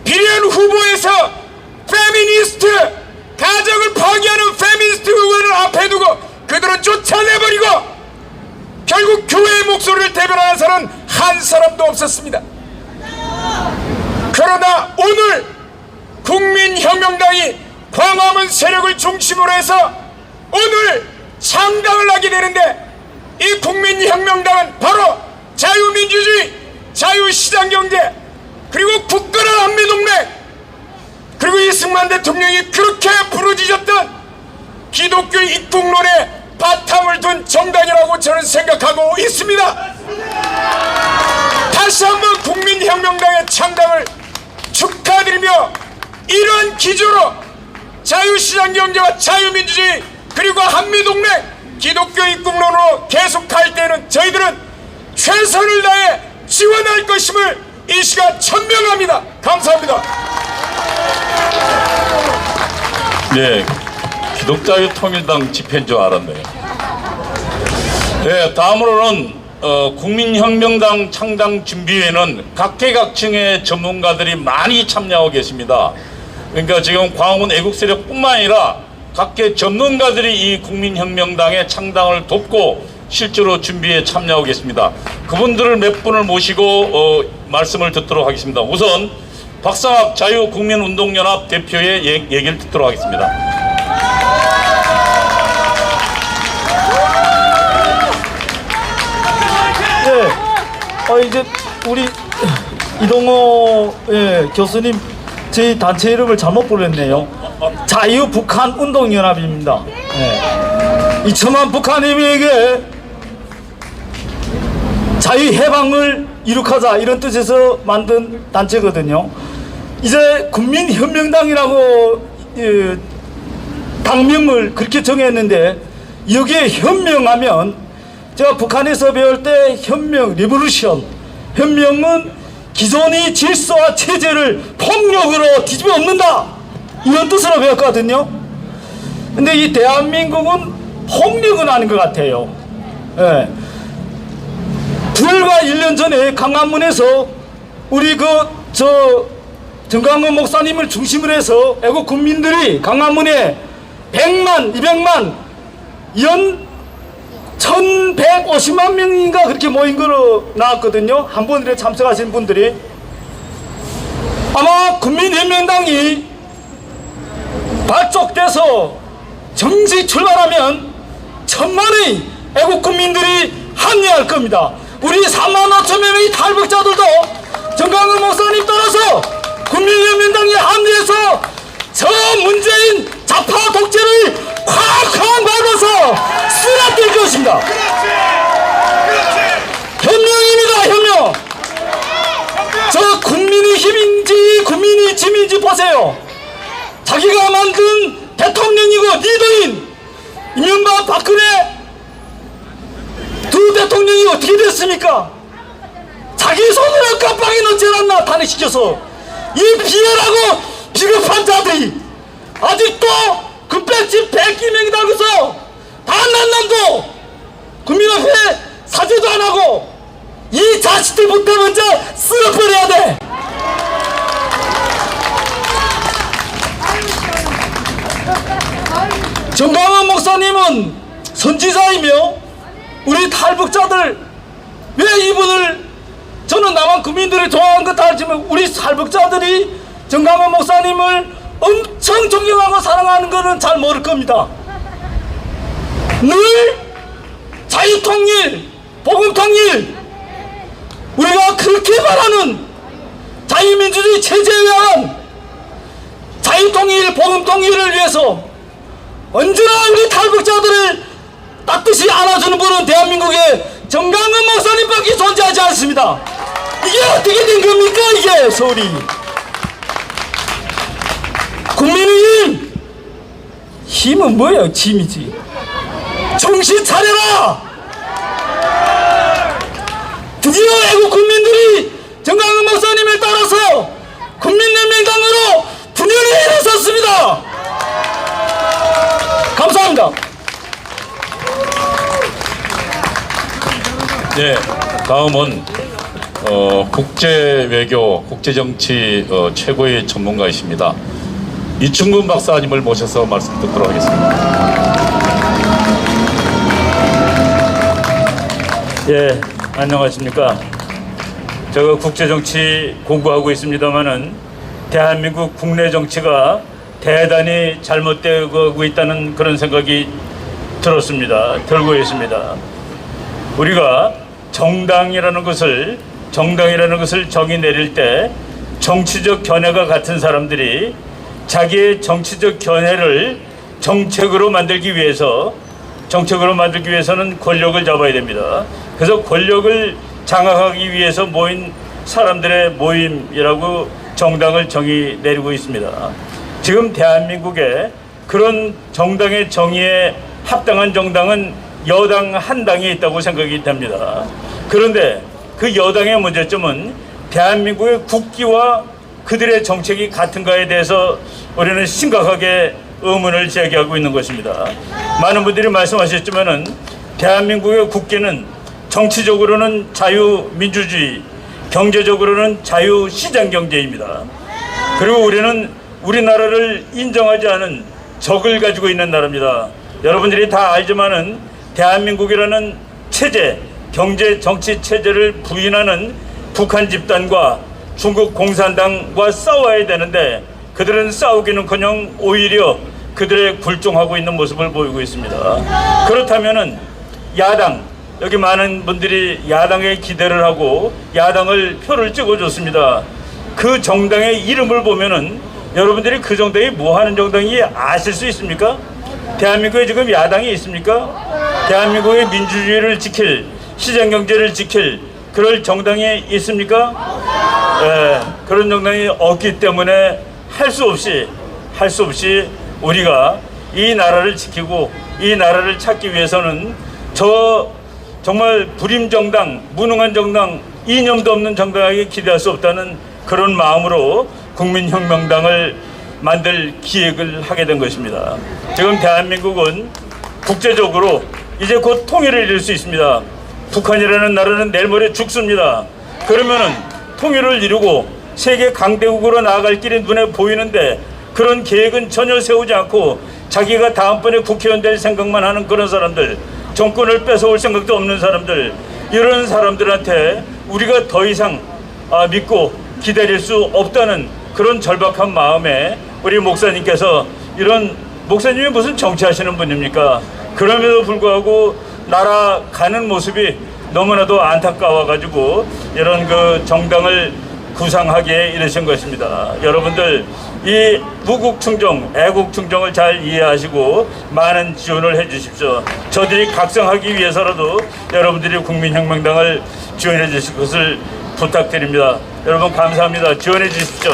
비례의원 후보에서 페미니스트, 가정을 파괴하는 페미니스트 의원을 앞에 두고 그들은 쫓아내버리고, 결국 교회의 목소리를 대변하는 사람은 한 사람도 없었습니다. 그러나 오늘 국민혁명당이 광화문 세력을 중심으로 해서 오늘 창당을 하게 되는데, 이 국민혁명당은 바로 자유민주주의, 자유시장경제, 그리고 굳건한 한미동맹, 그리고 이승만 대통령이 그렇게 부르짖었던 기독교 입국론에 바탕을 둔 정당이라고 저는 생각하고 있습니다. 다시 한번 국민혁명당의 창당을 축하드리며, 이러한 기조로 자유시장경제와 자유민주주의, 그리고 한미동맹, 기독교 입국론으로 계속 갈 때는 저희들은 최선을 다해 지원할 것임을 이 시간 천명합니다. 감사합니다. 네, 넉자유통일당 집회인 줄 알았네요. 네, 다음으로는 국민혁명당 창당 준비회는 각계각층의 전문가들이 많이 참여하고 계십니다. 그러니까 지금 광화문 애국 세력뿐만 아니라 각계 전문가들이 이 국민혁명당의 창당을 돕고 실제로 준비에 참여하고 계십니다. 그분들을 몇 분을 모시고 말씀을 듣도록 하겠습니다. 우선 박상학 자유국민운동연합 대표의 얘기를 듣도록 하겠습니다. 네, 이제 우리 이동호 교수님 저희 단체 이름을 잘못 불렀네요. 자유북한운동연합입니다. 네. 2천만 북한인에게 자유해방을 이룩하자 이런 뜻에서 만든 단체거든요. 이제 국민혁명당이라고 당명을 그렇게 정했는데 여기에 현명하면 제가 북한에서 배울 때 현명, 리보루션, 현명은 기존의 질서와 체제를 폭력으로 뒤집어 엎는다 이런 뜻으로 배웠거든요. 근데 이 대한민국은 폭력은 아닌 것 같아요. 예. 불과 1년 전에 강화문에서 우리 정강훈 목사님을 중심으로 해서 애국 국민들이 강화문에 100만, 200만, 연 1150만 명인가 그렇게 모인 거로 나왔거든요. 한 번에 참석하신 분들이. 아마 국민혁명당이 발족돼서 정식 출발하면 1000만의 애국 국민들이 합류할 겁니다. 우리 3만 5천 명의 탈북자들도 정강훈 목사님 따라서 국민혁명당에 합류해서 저 문재인 좌파 독재를 콱콱 밟아서 쓰러뜨릴 것입니다. 현명입니다. 현명. 저 국민의 힘인지 국민의 짐인지 보세요. 자기가 만든 대통령이고 리더인 이명박 박근혜 두 대통령이 어떻게 됐습니까? 자기 손으로 깜빡이 넣지 않았나 탄핵시켜서. 이 비열하고 비겁한 자들이 아직도 금배지 100기명이 달고서 다 난남도 국민 앞에 사죄도 안 하고 이 자식들부터 먼저 쓸어버려야 돼. 정강훈 목사님은 선지자이며 우리 탈북자들 왜 이분을 저는 남한 국민들이 좋아하는 것도 알지만 우리 탈북자들이 정강훈 목사님을 엄청 존경하고 사랑하는 것은 잘 모를 겁니다. 늘 자유통일, 복음통일 우리가 그렇게 바라는 자유민주주의 체제에 의한 자유통일, 복음통일을 위해서 언제나 우리 탈북자들을 따뜻이 안아주는 분은 대한민국의 정강훈 목사님밖에 존재하지 않습니다. 이게 어떻게 된 겁니까? 이게 서울이 국민의힘 힘은 뭐예요? 짐이지. 정신 차려라. 드디어 애국 국민들이 정강훈 목사님을 따라서 국민연맹당으로 분열이 일어섰습니다. 감사합니다. 네, 다음은 국제외교, 국제정치 최고의 전문가이십니다. 이충근 박사님을 모셔서 말씀 듣도록 하겠습니다. 예, 안녕하십니까. 제가 국제정치 공부하고 있습니다만은 대한민국 국내 정치가 대단히 잘못되고 있다는 그런 생각이 들고 있습니다. 우리가 정당이라는 것을 정의 내릴 때 정치적 견해가 같은 사람들이 자기의 정치적 견해를 정책으로 만들기 위해서는 권력을 잡아야 됩니다. 그래서 권력을 장악하기 위해서 모인 사람들의 모임이라고 정당을 정의 내리고 있습니다. 지금 대한민국에 그런 정당의 정의에 합당한 정당은 여당 한 당이 있다고 생각이 됩니다. 그런데 그 여당의 문제점은 대한민국의 국기와 그들의 정책이 같은가에 대해서 우리는 심각하게 의문을 제기하고 있는 것입니다. 많은 분들이 말씀하셨지만은 대한민국의 국기는 정치적으로는 자유민주주의, 경제적으로는 자유시장경제입니다. 그리고 우리는 우리나라를 인정하지 않은 적을 가지고 있는 나라입니다. 여러분들이 다 알지만은 대한민국이라는 체제, 경제 정치 체제를 부인하는 북한 집단과 중국 공산당과 싸워야 되는데 그들은 싸우기는커녕 오히려 그들의 굴종하고 있는 모습을 보이고 있습니다. 그렇다면은 야당, 여기 많은 분들이 야당에 기대를 하고 야당을 표를 찍어줬습니다. 그 정당의 이름을 보면은 여러분들이 그 정당이 뭐 하는 정당인지 아실 수 있습니까? 대한민국에 지금 야당이 있습니까? 대한민국의 민주주의를 지킬, 시장경제를 지킬 그럴 정당이 있습니까? 그런 정당이 없기 때문에 할 수 없이 우리가 이 나라를 지키고 이 나라를 찾기 위해서는 정말 불임 정당, 무능한 정당, 이념도 없는 정당에게 기대할 수 없다는 그런 마음으로 국민혁명당을 만들 기획을 하게 된 것입니다. 지금 대한민국은 국제적으로 이제 곧 통일을 이룰 수 있습니다. 북한이라는 나라는 내일 모레 죽습니다. 그러면은 통일을 이루고 세계 강대국으로 나아갈 길이 눈에 보이는데 그런 계획은 전혀 세우지 않고 자기가 다음번에 국회의원 될 생각만 하는 그런 사람들, 정권을 뺏어올 생각도 없는 사람들, 이런 사람들한테 우리가 더 이상 믿고 기다릴 수 없다는 그런 절박한 마음에 우리 목사님께서 이런, 목사님이 무슨 정치하시는 분입니까? 그럼에도 불구하고 나라 가는 모습이 너무나도 안타까워가지고 이런 그 정당을 구상하기에 이르신 것입니다. 여러분들 이 무국충정, 애국충정을 잘 이해하시고 많은 지원을 해주십시오. 저들이 각성하기 위해서라도 여러분들이 국민혁명당을 지원해 주실 것을 부탁드립니다. 여러분 감사합니다. 지원해 주십시오.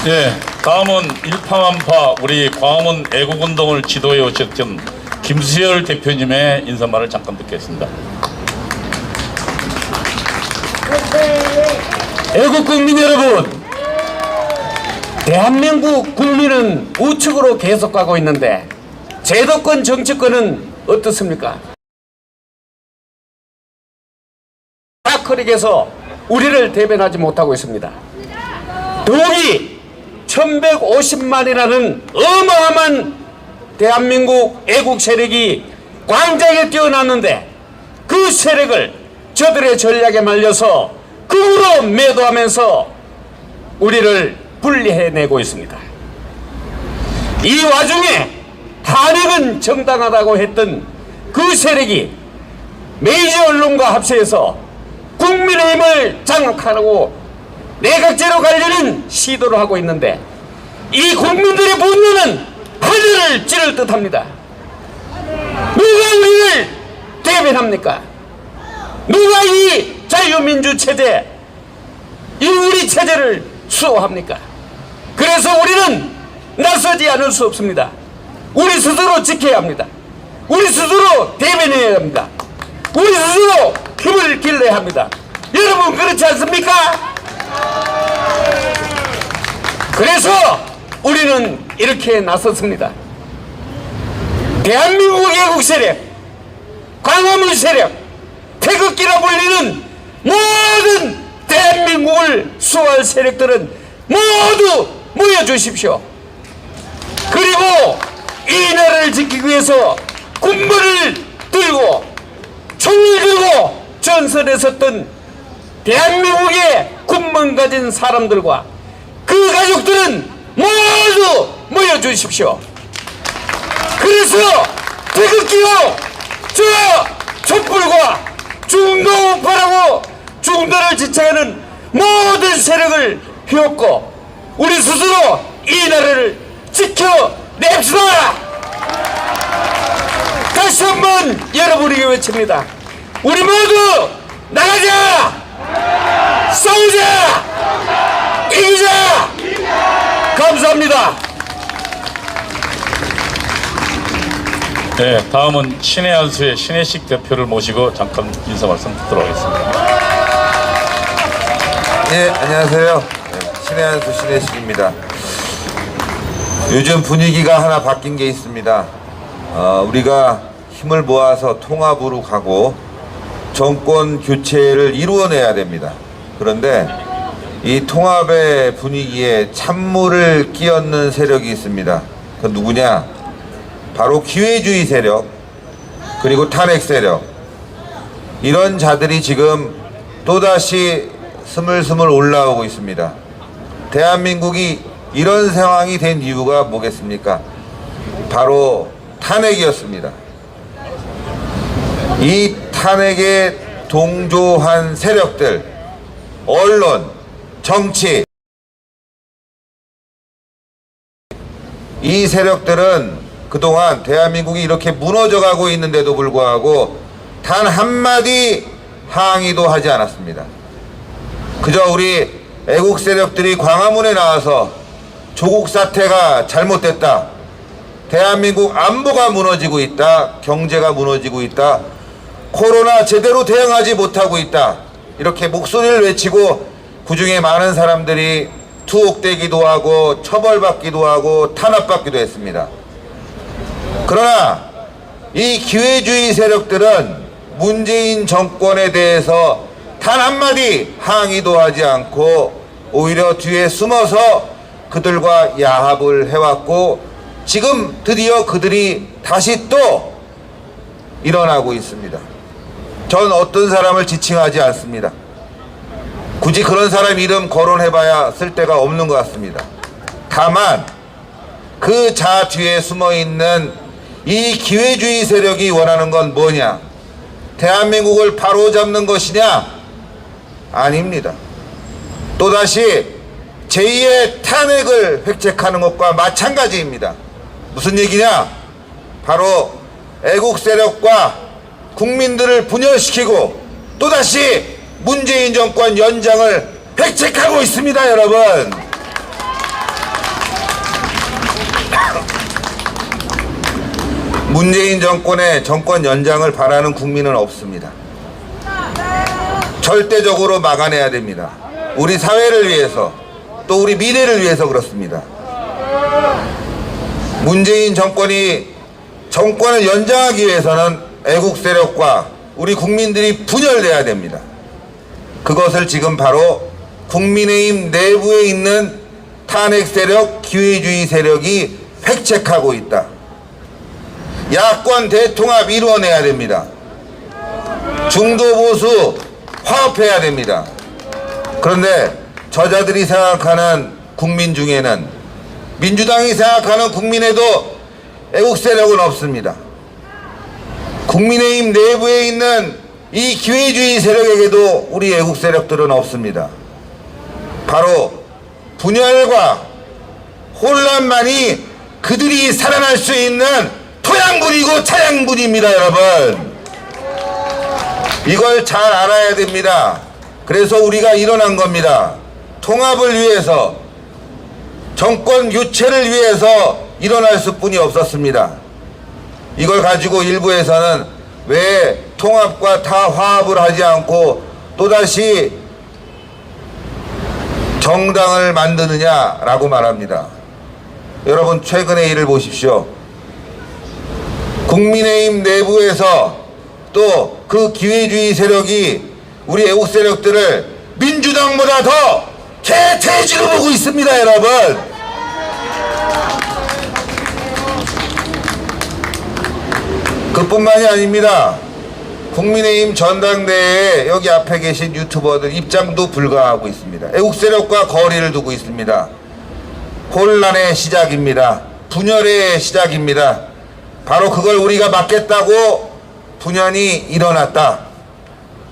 예, 다음은 일파만파 우리 광화문 애국운동을 지도해 오셨던 김수열 대표님의 인사말을 잠깐 듣겠습니다. 애국 국민 여러분, 대한민국 국민은 우측으로 계속 가고 있는데 제도권 정치권은 어떻습니까? 다크릭에서 우리를 대변하지 못하고 있습니다. 더욱이 1150만이라는 어마어마한 대한민국 애국 세력이 광장에 뛰어났는데 그 세력을 저들의 전략에 말려서 극으로 매도하면서 우리를 분리해내고 있습니다. 이 와중에 탄핵은 정당하다고 했던 그 세력이 메이저 언론과 합세해서 국민의힘을 장악하려고 내각제로 가려는 시도를 하고 있는데 이 국민들의 분노는 하늘을 찌를 듯합니다. 누가 우리를 대변합니까? 누가 이 자유민주 체제, 이 우리 체제를 수호합니까? 그래서 우리는 나서지 않을 수 없습니다. 우리 스스로 지켜야 합니다. 우리 스스로 대변해야 합니다. 우리 스스로 힘을 길러야 합니다. 여러분 그렇지 않습니까? 그래서 우리는 이렇게 나섰습니다. 대한민국 애국 세력, 광화문 세력, 태극기라 불리는 모든 대한민국을 수호할 세력들은 모두 모여주십시오. 그리고 이 나라를 지키기 위해서 군번을 들고 총을 들고 전선에 섰던 대한민국의 군번 가진 사람들과 그 가족들은 모두 모여주십시오. 그래서 태극기로 저 촛불과 중도우파라고 중도를 지탱하는 모든 세력을 휘었고 우리 스스로 이 나라를 지켜냅시다. 다시 한번 여러분에게 외칩니다. 우리 모두 나가자! 싸우자! 이기자! 감사합니다. 네, 다음은 신의 한수의 신혜식 대표를 모시고 잠깐 인사 말씀 듣도록 하겠습니다. 네, 안녕하세요. 신의 한수 신혜식입니다. 요즘 분위기가 하나 바뀐 게 있습니다. 우리가 힘을 모아서 통합으로 가고 정권 교체를 이루어내야 됩니다. 그런데 이 통합의 분위기에 찬물을 끼얹는 세력이 있습니다. 그 누구냐? 바로 기회주의 세력, 그리고 탄핵 세력. 이런 자들이 지금 또다시 스물스물 올라오고 있습니다. 대한민국이 이런 상황이 된 이유가 뭐겠습니까? 바로 탄핵이었습니다. 이 탄핵에 동조한 세력들, 언론, 정치, 이 세력들은 그동안 대한민국이 이렇게 무너져가고 있는데도 불구하고 단 한마디 항의도 하지 않았습니다. 그저 우리 애국 세력들이 광화문에 나와서 조국 사태가 잘못됐다, 대한민국 안보가 무너지고 있다, 경제가 무너지고 있다, 코로나 제대로 대응하지 못하고 있다, 이렇게 목소리를 외치고 그중에 많은 사람들이 투옥되기도 하고 처벌받기도 하고 탄압받기도 했습니다. 그러나 이 기회주의 세력들은 문재인 정권에 대해서 단 한마디 항의도 하지 않고 오히려 뒤에 숨어서 그들과 야합을 해왔고 지금 드디어 그들이 다시 또 일어나고 있습니다. 전 어떤 사람을 지칭하지 않습니다. 굳이 그런 사람 이름 거론해봐야 쓸데가 없는 것 같습니다. 다만 그 자 뒤에 숨어있는 이 기회주의 세력이 원하는 건 뭐냐? 대한민국을 바로잡는 것이냐? 아닙니다. 또다시 제2의 탄핵을 획책하는 것과 마찬가지입니다. 무슨 얘기냐? 바로 애국 세력과 국민들을 분열시키고 또다시 문재인 정권 연장을 획책하고 있습니다, 여러분. 문재인 정권의 정권 연장을 바라는 국민은 없습니다. 절대적으로 막아내야 됩니다. 우리 사회를 위해서, 또 우리 미래를 위해서 그렇습니다. 문재인 정권이 정권을 연장하기 위해서는 애국 세력과 우리 국민들이 분열돼야 됩니다. 그것을 지금 바로 국민의힘 내부에 있는 탄핵 세력, 기회주의 세력이 획책하고 있다. 야권 대통합 이루어내야 됩니다. 중도 보수 화합해야 됩니다. 그런데 저자들이 생각하는 국민 중에는, 민주당이 생각하는 국민에도 애국 세력은 없습니다. 국민의힘 내부에 있는 이 기회주의 세력에게도 우리 애국 세력들은 없습니다. 바로 분열과 혼란만이 그들이 살아날 수 있는 토양분이고 차양분입니다, 여러분. 이걸 잘 알아야 됩니다. 그래서 우리가 일어난 겁니다. 통합을 위해서, 정권 교체를 위해서 일어날 수뿐이 없었습니다. 이걸 가지고 일부에서는 왜 통합과 다 화합을 하지 않고 또다시 정당을 만드느냐라고 말합니다. 여러분, 최근의 일을 보십시오. 국민의힘 내부에서 또 그 기회주의 세력이 우리 애국 세력들을 민주당보다 더 개돼지로 보고 있습니다, 여러분. 그뿐만이 아닙니다. 국민의힘 전당대회에 여기 앞에 계신 유튜버들 입장도 불가하고 있습니다. 애국 세력과 거리를 두고 있습니다. 혼란의 시작입니다. 분열의 시작입니다. 바로 그걸 우리가 막겠다고 분열이 일어났다.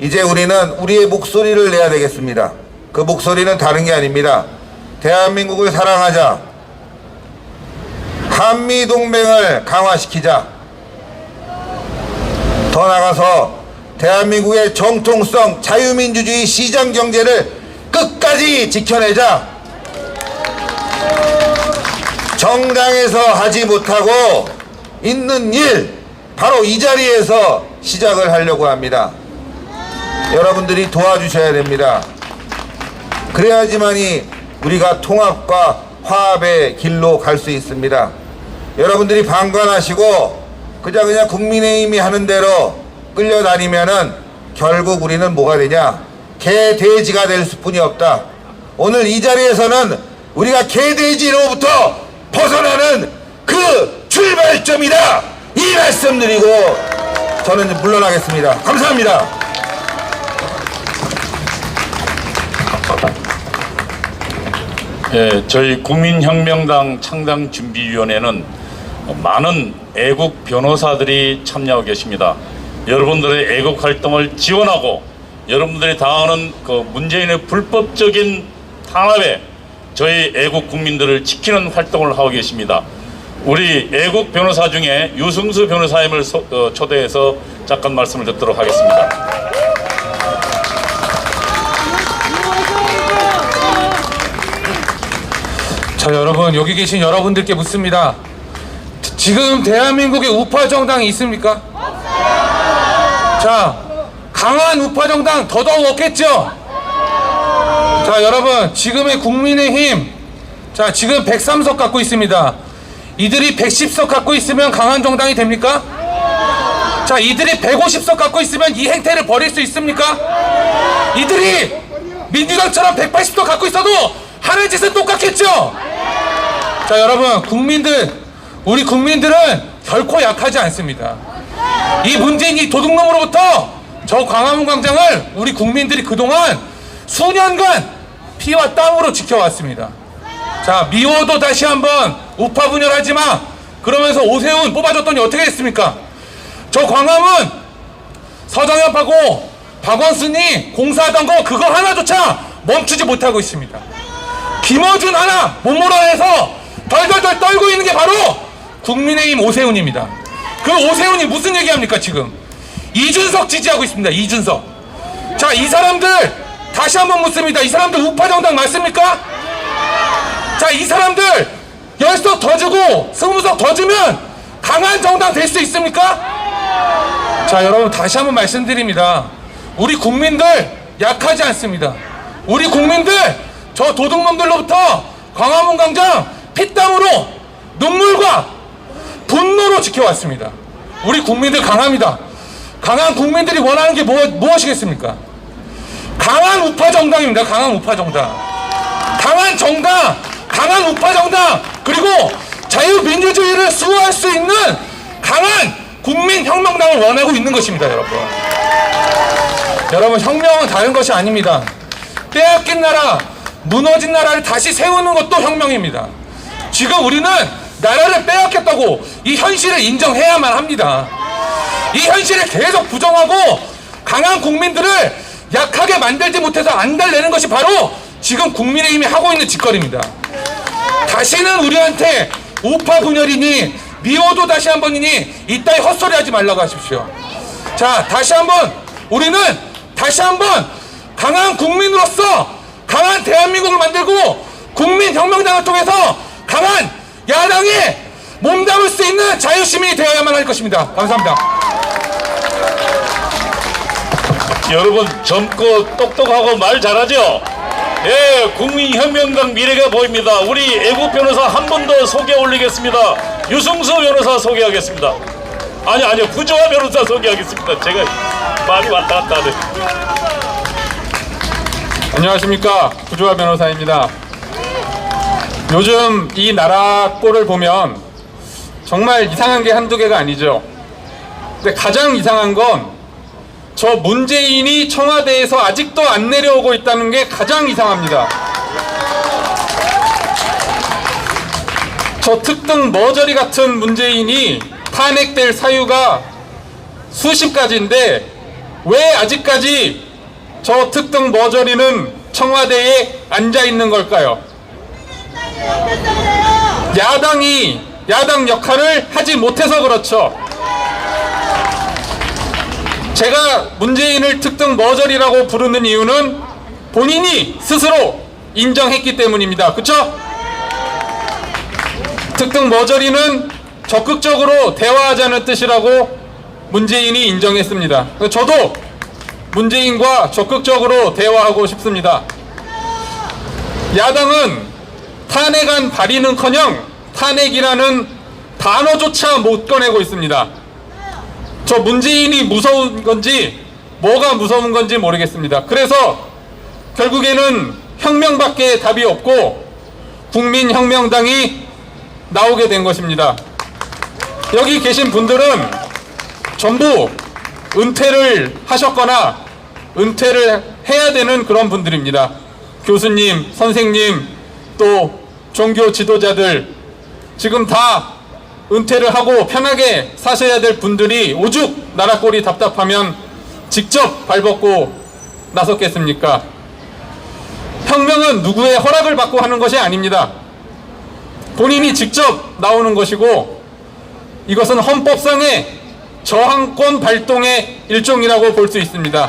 이제 우리는 우리의 목소리를 내야 되겠습니다. 그 목소리는 다른 게 아닙니다. 대한민국을 사랑하자, 한미동맹을 강화시키자, 더 나아가서 대한민국의 정통성 자유민주주의 시장경제를 끝까지 지켜내자. 정당에서 하지 못하고 있는 일, 바로 이 자리에서 시작을 하려고 합니다. 여러분들이 도와주셔야 됩니다. 그래야지만이 우리가 통합과 화합의 길로 갈 수 있습니다. 여러분들이 방관하시고 그냥 국민의힘이 하는 대로 끌려다니면은 결국 우리는 뭐가 되냐? 개돼지가 될 수뿐이 없다. 오늘 이 자리에서는 우리가 개돼지로부터 벗어나는 그 출발점이다, 이 말씀 드리고 저는 물러나겠습니다. 감사합니다. 예, 저희 국민혁명당 창당준비위원회는 많은 애국 변호사들이 참여하고 계십니다. 여러분들의 애국 활동을 지원하고 여러분들이 당하는 그 문재인의 불법적인 탄압에 저희 애국 국민들을 지키는 활동을 하고 계십니다. 우리 애국 변호사 중에 유승수 변호사님을 초대해서 잠깐 말씀을 듣도록 하겠습니다. 자, 여러분, 여기 계신 여러분들께 묻습니다. 지금 대한민국에 우파 정당이 있습니까? 자, 강한 우파 정당 더더욱 없겠죠? 자, 여러분, 지금의 국민의힘, 자, 지금 103석 갖고 있습니다. 이들이 110석 갖고 있으면 강한 정당이 됩니까? 자, 이들이 150석 갖고 있으면 이 행태를 벌일 수 있습니까? 이들이 민주당처럼 180석 갖고 있어도 하는 짓은 똑같겠죠? 자, 여러분, 우리 국민들은 결코 약하지 않습니다. 이 문재인 이 도둑놈으로부터 저 광화문 광장을 우리 국민들이 그동안 수년간 피와 땀으로 지켜왔습니다. 자, 미워도 다시 한번 우파 분열하지 마 그러면서 오세훈 뽑아줬더니 어떻게 됐습니까? 저 광화문 서정엽하고 박원순이 공사하던 거 그거 하나조차 멈추지 못하고 있습니다. 김어준 하나 못 몰아내서 덜덜덜 떨고 있는 게 바로 국민의힘 오세훈입니다. 그 오세훈이 무슨 얘기합니까? 지금 이준석 지지하고 있습니다. 이준석. 자, 이 사람들 다시 한번 묻습니다. 이 사람들 우파 정당 맞습니까? 자, 이 사람들 10석 더 주고 20석 더 주면 강한 정당 될 수 있습니까? 자, 여러분, 다시 한번 말씀드립니다. 우리 국민들 약하지 않습니다. 우리 국민들 저 도둑놈들로부터 광화문 광장 피땀으로 눈물과 분노로 지켜왔습니다. 우리 국민들 강합니다. 강한 국민들이 원하는 게 무엇이겠습니까? 강한 우파 정당입니다. 강한 우파 정당. 강한 정당, 강한 우파 정당, 그리고 자유민주주의를 수호할 수 있는 강한 국민혁명당을 원하고 있는 것입니다, 여러분. 여러분, 혁명은 다른 것이 아닙니다. 빼앗긴 나라, 무너진 나라를 다시 세우는 것도 혁명입니다. 지금 우리는 나라를 빼앗겼다고 이 현실을 인정해야만 합니다. 이 현실을 계속 부정하고 강한 국민들을 약하게 만들지 못해서 안달내는 것이 바로 지금 국민의힘이 하고 있는 짓거리입니다. 다시는 우리한테 우파 분열이니 미워도 다시 한번이니 이따위 헛소리 하지 말라고 하십시오. 자, 우리는 다시 한번 강한 국민으로서 강한 대한민국을 만들고 국민혁명당을 통해서 강한 야당에 몸담을 수 있는 자유시민이 되어야만 할 것입니다. 감사합니다. 여러분, 젊고 똑똑하고 말 잘하죠? 예, 국민혁명당 미래가 보입니다. 우리 애국 변호사 한 분 더 소개 올리겠습니다. 유승수 변호사 소개하겠습니다. 아니요, 구조화 변호사 소개하겠습니다. 제가 말이 왔다 갔다 하네. 안녕하십니까, 구조화 변호사입니다. 요즘 이 나라 꼴을 보면 정말 이상한 게 한두 개가 아니죠. 근데 가장 이상한 건 저 문재인이 청와대에서 아직도 안 내려오고 있다는 게 가장 이상합니다. 저 특등 머저리 같은 문재인이 탄핵될 사유가 수십 가지인데 왜 아직까지 저 특등 머저리는 청와대에 앉아 있는 걸까요? 야당이 야당 역할을 하지 못해서 그렇죠. 제가 문재인을 특등 머저리라고 부르는 이유는 본인이 스스로 인정했기 때문입니다. 그쵸? 특등 머저리는 적극적으로 대화하자는 뜻이라고 문재인이 인정했습니다. 저도 문재인과 적극적으로 대화하고 싶습니다. 야당은 탄핵안 발의는커녕 탄핵이라는 단어조차 못 꺼내고 있습니다. 저 문재인이 무서운 건지 뭐가 무서운 건지 모르겠습니다. 그래서 결국에는 혁명밖에 답이 없고 국민혁명당이 나오게 된 것입니다. 여기 계신 분들은 전부 은퇴를 하셨거나 은퇴를 해야 되는 그런 분들입니다. 교수님, 선생님, 또 종교 지도자들, 지금 다 은퇴를 하고 편하게 사셔야 될 분들이 오죽 나라 꼴이 답답하면 직접 발벗고 나섰겠습니까? 혁명은 누구의 허락을 받고 하는 것이 아닙니다. 본인이 직접 나오는 것이고, 이것은 헌법상의 저항권 발동의 일종이라고 볼 수 있습니다.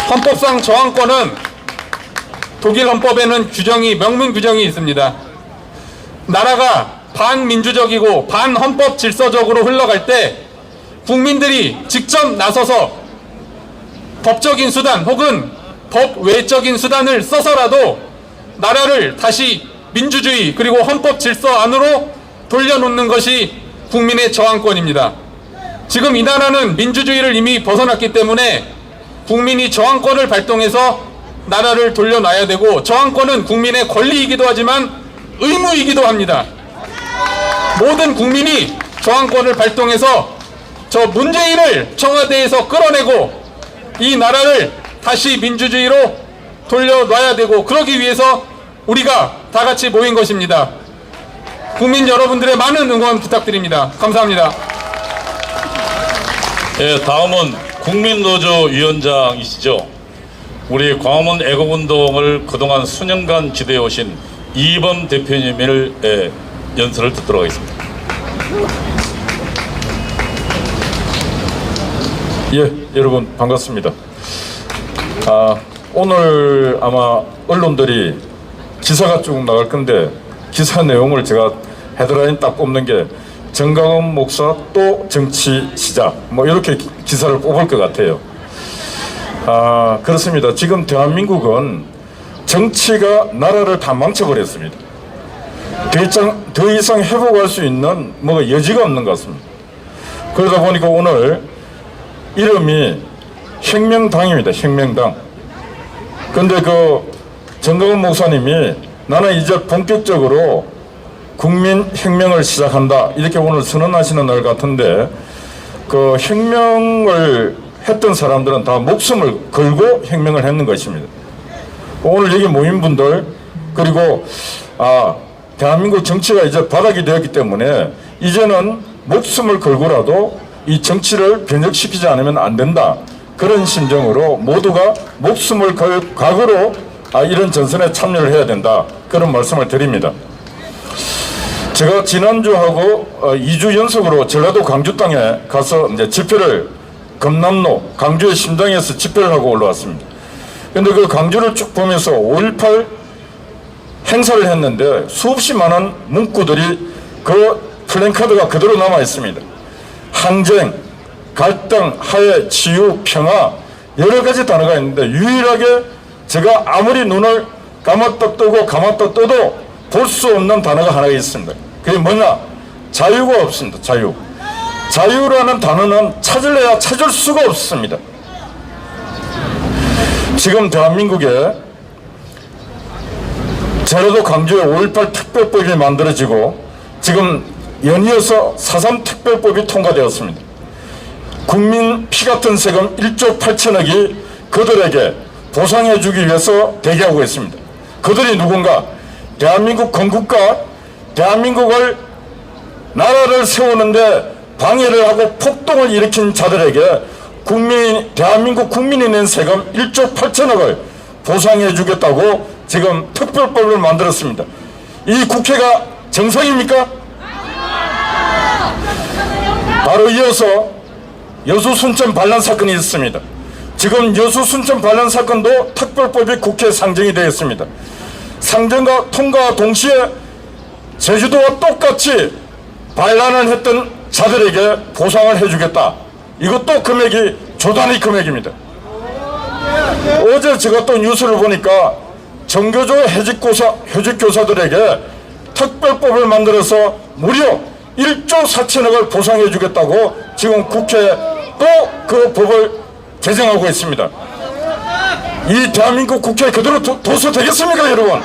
헌법상 저항권은 독일 헌법에는 명문 규정이 있습니다. 나라가 반민주적이고 반헌법 질서적으로 흘러갈 때 국민들이 직접 나서서 법적인 수단 혹은 법 외적인 수단을 써서라도 나라를 다시 민주주의 그리고 헌법 질서 안으로 돌려놓는 것이 국민의 저항권입니다. 지금 이 나라는 민주주의를 이미 벗어났기 때문에 국민이 저항권을 발동해서 나라를 돌려놔야 되고, 저항권은 국민의 권리이기도 하지만 의무이기도 합니다. 모든 국민이 저항권을 발동해서 저 문재인을 청와대에서 끌어내고 이 나라를 다시 민주주의로 돌려놔야 되고, 그러기 위해서 우리가 다 같이 모인 것입니다. 국민 여러분들의 많은 응원 부탁드립니다. 감사합니다. 예, 다음은 국민노조 위원장이시죠. 우리 광화문 애국운동을 그동안 수년간 지도해 오신 이범 대표님을 연설을 듣도록 하겠습니다. 예, 여러분 반갑습니다. 오늘 아마 언론들이 기사가 쭉 나갈 건데, 기사 내용을 제가 헤드라인 딱 뽑는 게 정강원 목사 또 정치 시작, 뭐 이렇게 기사를 뽑을 것 같아요. 그렇습니다. 지금 대한민국은 정치가 나라를 다 망쳐버렸습니다. 더 이상 회복할 수 있는 뭐가 여지가 없는 것 같습니다. 그러다 보니까 오늘 이름이 혁명당입니다. 혁명당. 근데 그 정강원 목사님이 나는 이제 본격적으로 국민혁명을 시작한다, 이렇게 오늘 선언하시는 날 같은데, 그 혁명을 했던 사람들은 다 목숨을 걸고 혁명을 했는 것입니다. 오늘 여기 모인 분들, 그리고 대한민국 정치가 이제 바닥이 되었기 때문에 이제는 목숨을 걸고라도 이 정치를 변혁시키지 않으면 안 된다, 그런 심정으로 모두가 목숨을 걸 각오로 이런 전선에 참여를 해야 된다, 그런 말씀을 드립니다. 제가 지난주하고 2주 연속으로 전라도 광주 땅에 가서 이제 집회를, 금남로 광주의 심장에서 집회를 하고 올라왔습니다. 근데 그 광주를 쭉 보면서 5.18 행사를 했는데 수없이 많은 문구들이, 그 플랜카드가 그대로 남아 있습니다. 항쟁, 갈등, 화해, 치유, 평화, 여러 가지 단어가 있는데 유일하게 제가 아무리 눈을 감았다 뜨고 감았다 떠도 볼 수 없는 단어가 하나 있습니다. 그게 뭐냐? 자유가 없습니다. 자유. 자유라는 단어는 찾을래야 찾을 수가 없습니다. 지금 대한민국에 전라도 광주에 5.18 특별법이 만들어지고 지금 연이어서 4.3 특별법이 통과되었습니다. 국민 피 같은 세금 1조 8천억이 그들에게 보상해주기 위해서 대기하고 있습니다. 그들이 누군가? 대한민국 건국과 대한민국을, 나라를 세우는데 방해를 하고 폭동을 일으킨 자들에게 대한민국 국민이 낸 세금 1조 8천억을 보상해주겠다고 지금 특별법을 만들었습니다. 이 국회가 정상입니까? 바로 이어서 여수 순천 반란 사건이 있습니다. 지금 여수 순천 반란 사건도 특별법이 국회에 상정이 되었습니다. 상정과 통과와 동시에 제주도와 똑같이 반란을 했던 자들에게 보상을 해주겠다. 이것도 금액이 조단위 금액입니다. 어제 제가 또 뉴스를 보니까 정교조 해직교사들에게 특별법을 만들어서 무려 1조 4천억을 보상해 주겠다고 지금 국회에 또 그 법을 제정하고 있습니다. 이 대한민국 국회 그대로 둬서 되겠습니까, 여러분?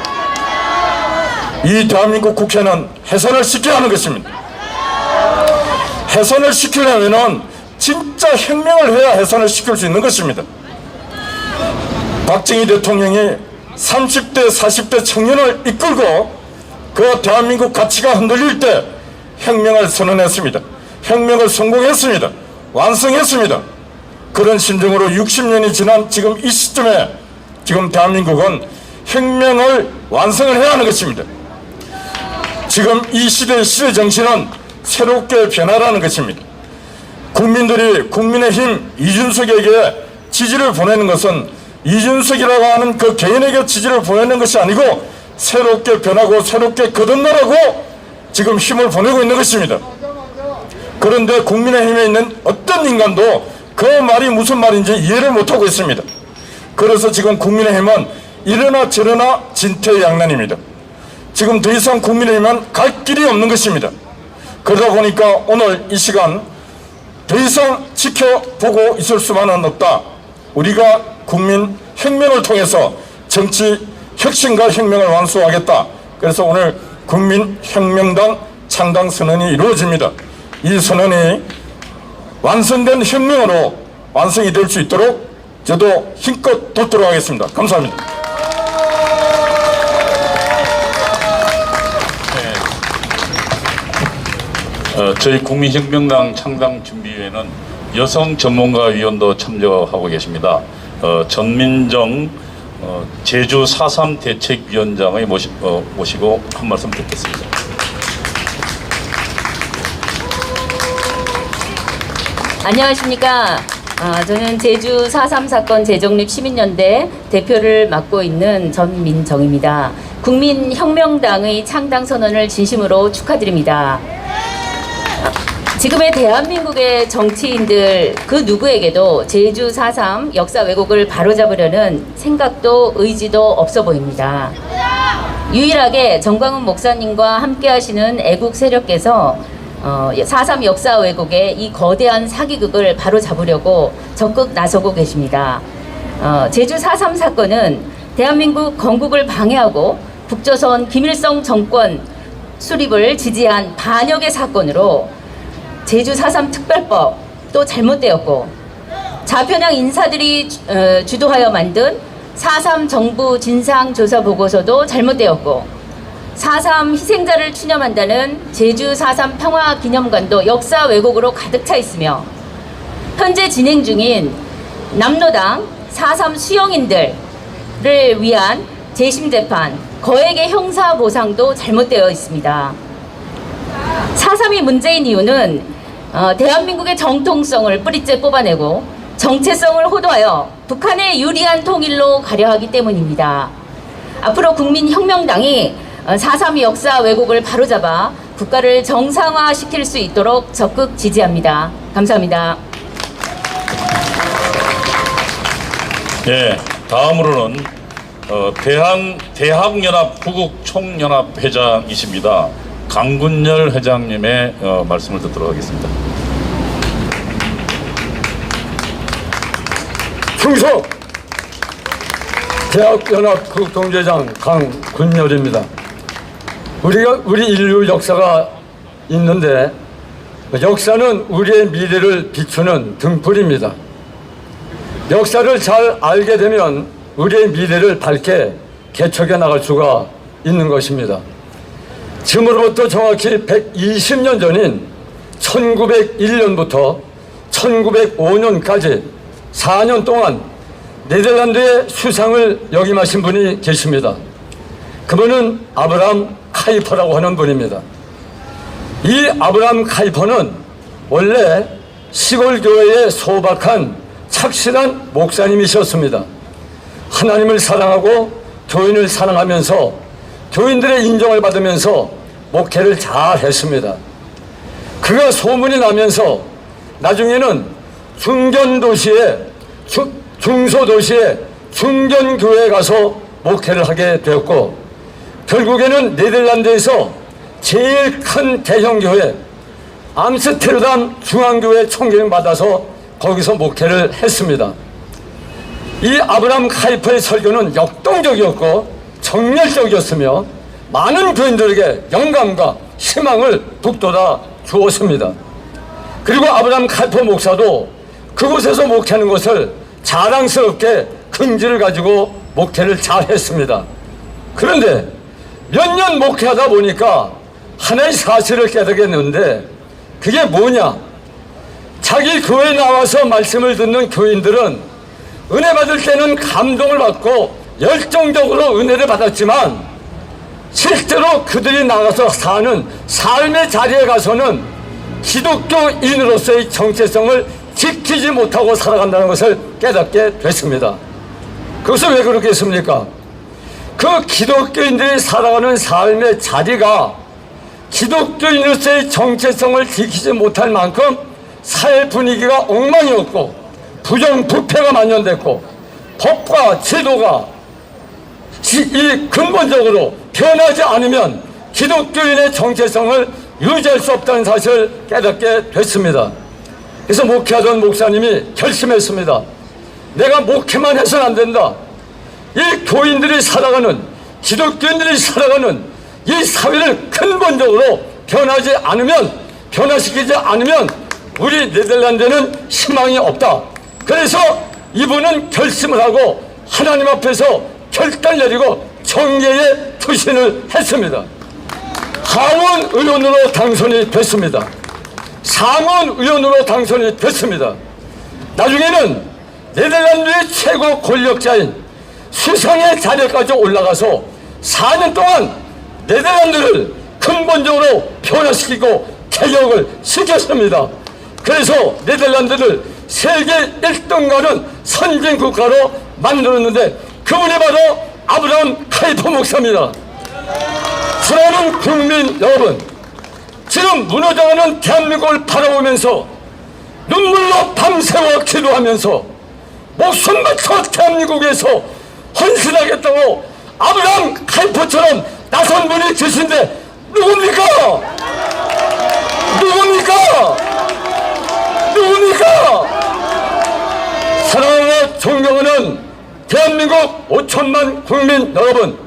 이 대한민국 국회는 해산을 시켜야 하는 것입니다. 해산을 시키려면은 진짜 혁명을 해야 해산을 시킬 수 있는 것입니다. 박정희 대통령이 30대 40대 청년을 이끌고 그 대한민국 가치가 흔들릴 때 혁명을 선언했습니다. 혁명을 성공했습니다. 완성했습니다. 그런 심정으로 60년이 지난 지금 이 시점에 지금 대한민국은 혁명을 완성을 해야 하는 것입니다. 지금 이 시대 정신은 새롭게 변화라는 것입니다. 국민들이 국민의힘 이준석에게 지지를 보내는 것은 이준석이라고 하는 그 개인에게 지지를 보내는 것이 아니고 새롭게 변하고 새롭게 거듭나라고 지금 힘을 보내고 있는 것입니다. 그런데 국민의힘에 있는 어떤 인간도 그 말이 무슨 말인지 이해를 못하고 있습니다. 그래서 지금 국민의힘은 이러나 저러나 진퇴양난입니다. 지금 더 이상 국민의힘은 갈 길이 없는 것입니다. 그러다 보니까 오늘 이 시간 더 이상 지켜보고 있을 수만은 없다. 우리가 국민 혁명을 통해서 정치 혁신과 혁명을 완수하겠다. 그래서 오늘 국민혁명당 창당 선언이 이루어집니다. 이 선언이 완성된 혁명으로 완성이 될 수 있도록 저도 힘껏 돕도록 하겠습니다. 감사합니다. 저희 국민혁명당 창당 준비위에는 여성 전문가위원도 참여하고 계십니다. 전민정 제주 4.3 대책위원장을 모시고 한 말씀 듣겠습니다. 안녕하십니까. 저는 제주 4.3 사건 재정립 시민연대 대표를 맡고 있는 전민정입니다. 국민혁명당의 창당 선언을 진심으로 축하드립니다. 지금의 대한민국의 정치인들 그 누구에게도 제주 4.3 역사 왜곡을 바로잡으려는 생각도 의지도 없어 보입니다. 유일하게 정광훈 목사님과 함께 하시는 애국 세력께서 4.3 역사 왜곡의 이 거대한 사기극을 바로잡으려고 적극 나서고 계십니다. 제주 4.3 사건은 대한민국 건국을 방해하고 북조선 김일성 정권 수립을 지지한 반역의 사건으로 제주 4.3 특별법도 잘못되었고 좌편향 인사들이 주도하여 만든 4.3 정부 진상조사 보고서도 잘못되었고 4.3 희생자를 추념한다는 제주 4.3 평화기념관도 역사 왜곡으로 가득 차 있으며 현재 진행 중인 남로당 4.3 수용인들을 위한 재심재판, 거액의 형사보상도 잘못되어 있습니다. 4.3이 문제인 이유는 대한민국의 정통성을 뿌리째 뽑아내고 정체성을 호도하여 북한의 유리한 통일로 가려 하기 때문입니다. 앞으로 국민혁명당이 4.3 역사 왜곡을 바로잡아 국가를 정상화시킬 수 있도록 적극 지지합니다. 감사합니다. 네, 다음으로는 대학연합 후국총연합 회장이십니다. 강군열 회장님의 말씀을 듣도록 하겠습니다. 충성! 대학연합 국동회장 강군열입니다. 우리 인류 역사가 있는데 역사는 우리의 미래를 비추는 등불입니다. 역사를 잘 알게 되면 우리의 미래를 밝게 개척해 나갈 수가 있는 것입니다. 지금으로부터 정확히 120년 전인 1901년부터 1905년까지 4년 동안 네덜란드의 수상을 역임하신 분이 계십니다. 그분은 아브라함 카이퍼라고 하는 분입니다. 이 아브라함 카이퍼는 원래 시골 교회에 소박한 착실한 목사님이셨습니다. 하나님을 사랑하고 교인을 사랑하면서 교인들의 인정을 받으면서 목회를 잘 했습니다. 그가 소문이 나면서 나중에는 중견도시에 중소도시에 중견교회에 가서 목회를 하게 되었고, 결국에는 네덜란드에서 제일 큰 대형교회 암스테르담 중앙교회 총경을 받아서 거기서 목회를 했습니다. 이 아브라함 카이퍼의 설교는 역동적이었고 정열적이었으며 많은 교인들에게 영감과 희망을 북돋아 주었습니다. 그리고 아브라함 카이퍼 목사도 그곳에서 목회하는 것을 자랑스럽게 긍지를 가지고 목회를 잘 했습니다. 그런데 몇 년 목회하다 보니까 하나의 사실을 깨닫겠는데, 그게 뭐냐? 자기 교회에 나와서 말씀을 듣는 교인들은 은혜 받을 때는 감동을 받고 열정적으로 은혜를 받았지만, 실제로 그들이 나가서 사는 삶의 자리에 가서는 기독교인으로서의 정체성을 지키지 못하고 살아간다는 것을 깨닫게 됐습니다. 그것은 왜 그렇겠습니까? 그 기독교인들이 살아가는 삶의 자리가 기독교인으로서의 정체성을 지키지 못할 만큼 사회 분위기가 엉망이었고 부정부패가 만연됐고 법과 제도가 이 근본적으로 변하지 않으면 기독교인의 정체성을 유지할 수 없다는 사실을 깨닫게 됐습니다. 그래서 목회하던 목사님이 결심했습니다. 내가 목회만 해서는 안 된다. 이 교인들이 살아가는, 기독교인들이 살아가는 이 사회를 근본적으로 변화시키지 않으면 우리 네덜란드에는 희망이 없다. 그래서 이분은 결심을 하고 하나님 앞에서 결단 내리고 정계에 투신을 했습니다. 하원 의원으로 당선이 됐습니다. 상원 의원으로 당선이 됐습니다. 나중에는 네덜란드의 최고 권력자인 수상의 자리까지 올라가서 4년 동안 네덜란드를 근본적으로 변화시키고 개혁을 시켰습니다. 그래서 네덜란드를 세계 1등가는 선진국가로 만들었는데 그분이 바로 아브라함 카이퍼 목사입니다. 사랑하는 국민 여러분, 지금 무너져가는 대한민국을 바라보면서 눈물로 밤새워 기도하면서 목숨 바쳐 대한민국에서 헌신하겠다고 아브라함 카이퍼처럼 나선 분이 계신데 누굽니까? 사랑하고 존경하는 대한민국 5천만 국민 여러분,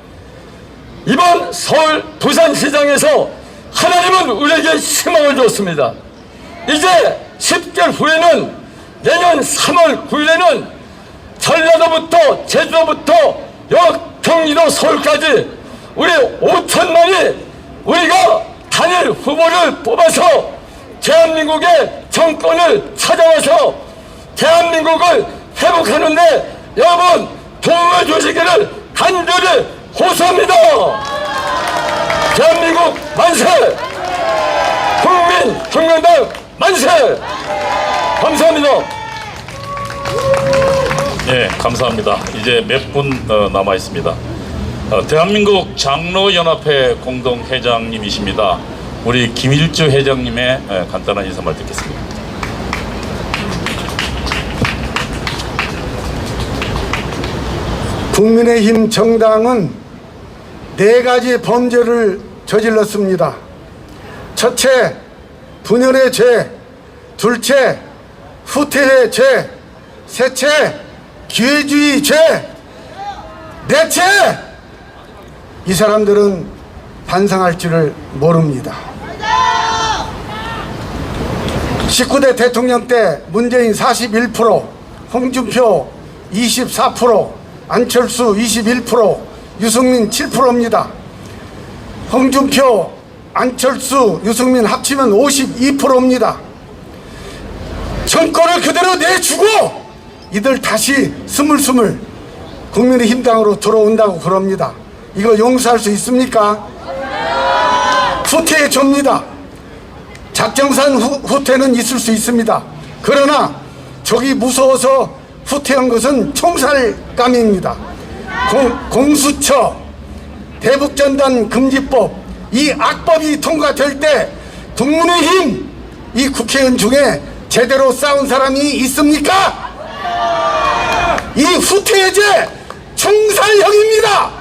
이번 서울 부산시장에서 하나님은 우리에게 희망을 줬습니다. 이제 10개월 후에는 내년 3월 9일에는 전라도부터 제주도부터 경기도 서울까지 우리 5천만이 우리가 단일 후보를 뽑아서 대한민국의 정권을 찾아와서 대한민국을 회복하는데 여러분 도움을 주시기를 간절히 호소합니다. 대한민국 만세! 국민혁명당 만세! 감사합니다. 네, 감사합니다. 이제 몇 분 남아 있습니다. 대한민국 장로연합회 공동회장님이십니다. 우리 김일주 회장님의 간단한 인사말 듣겠습니다. 국민의힘 정당은 4가지 범죄를 저질렀습니다. 첫째, 분열의 죄. 둘째, 후퇴의 죄. 셋째, 기회주의 죄. 넷째, 이 사람들은 반성할 줄을 모릅니다. 19대 대통령 때 문재인 41%, 홍준표 24%, 안철수 21%, 유승민 7%입니다. 홍준표, 안철수, 유승민 합치면 52%입니다. 정권을 그대로 내주고 이들 다시 스물스물 국민의힘당으로 들어온다고 그럽니다. 이거 용서할 수 있습니까? 후퇴에 줍니다. 작정산 후퇴는 있을 수 있습니다. 그러나 저기 무서워서 후퇴한 것은 총살감입니다. 공수처, 대북전단 금지법, 이 악법이 통과될 때 국민의힘 이 국회의원 중에 제대로 싸운 사람이 있습니까? 이 후퇴의 죄 총살형입니다.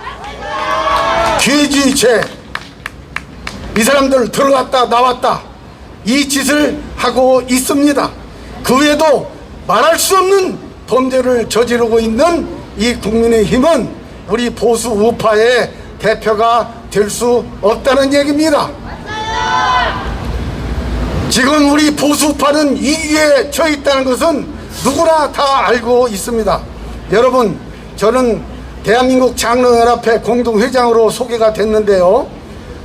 귀지죄. 이 사람들 들어갔다 나왔다 이 짓을 하고 있습니다. 그 외에도 말할 수 없는 범죄를 저지르고 있는 이 국민의힘은 우리 보수 우파의 대표가 될 수 없다는 얘기입니다. 지금 우리 보수 우파는 위기에 처해 있다는 것은 누구나 다 알고 있습니다. 여러분, 저는 대한민국 장로연합회 공동회장으로 소개가 됐는데요,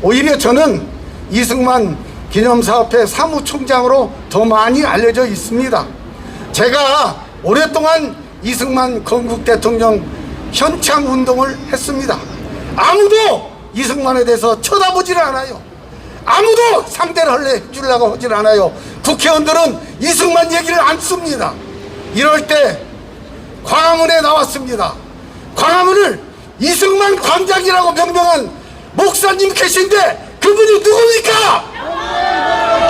오히려 저는 이승만 기념사업회 사무총장으로 더 많이 알려져 있습니다. 제가 오랫동안 이승만 건국 대통령 현창 운동을 했습니다. 아무도 이승만에 대해서 쳐다보질 않아요. 아무도 상대를 해주려고 하질 않아요. 국회의원들은 이승만 얘기를 안 씁니다. 이럴 때 광화문에 나왔습니다. 광화문을 이승만 광장이라고 명명한 목사님 계신데 그분이 누굽니까?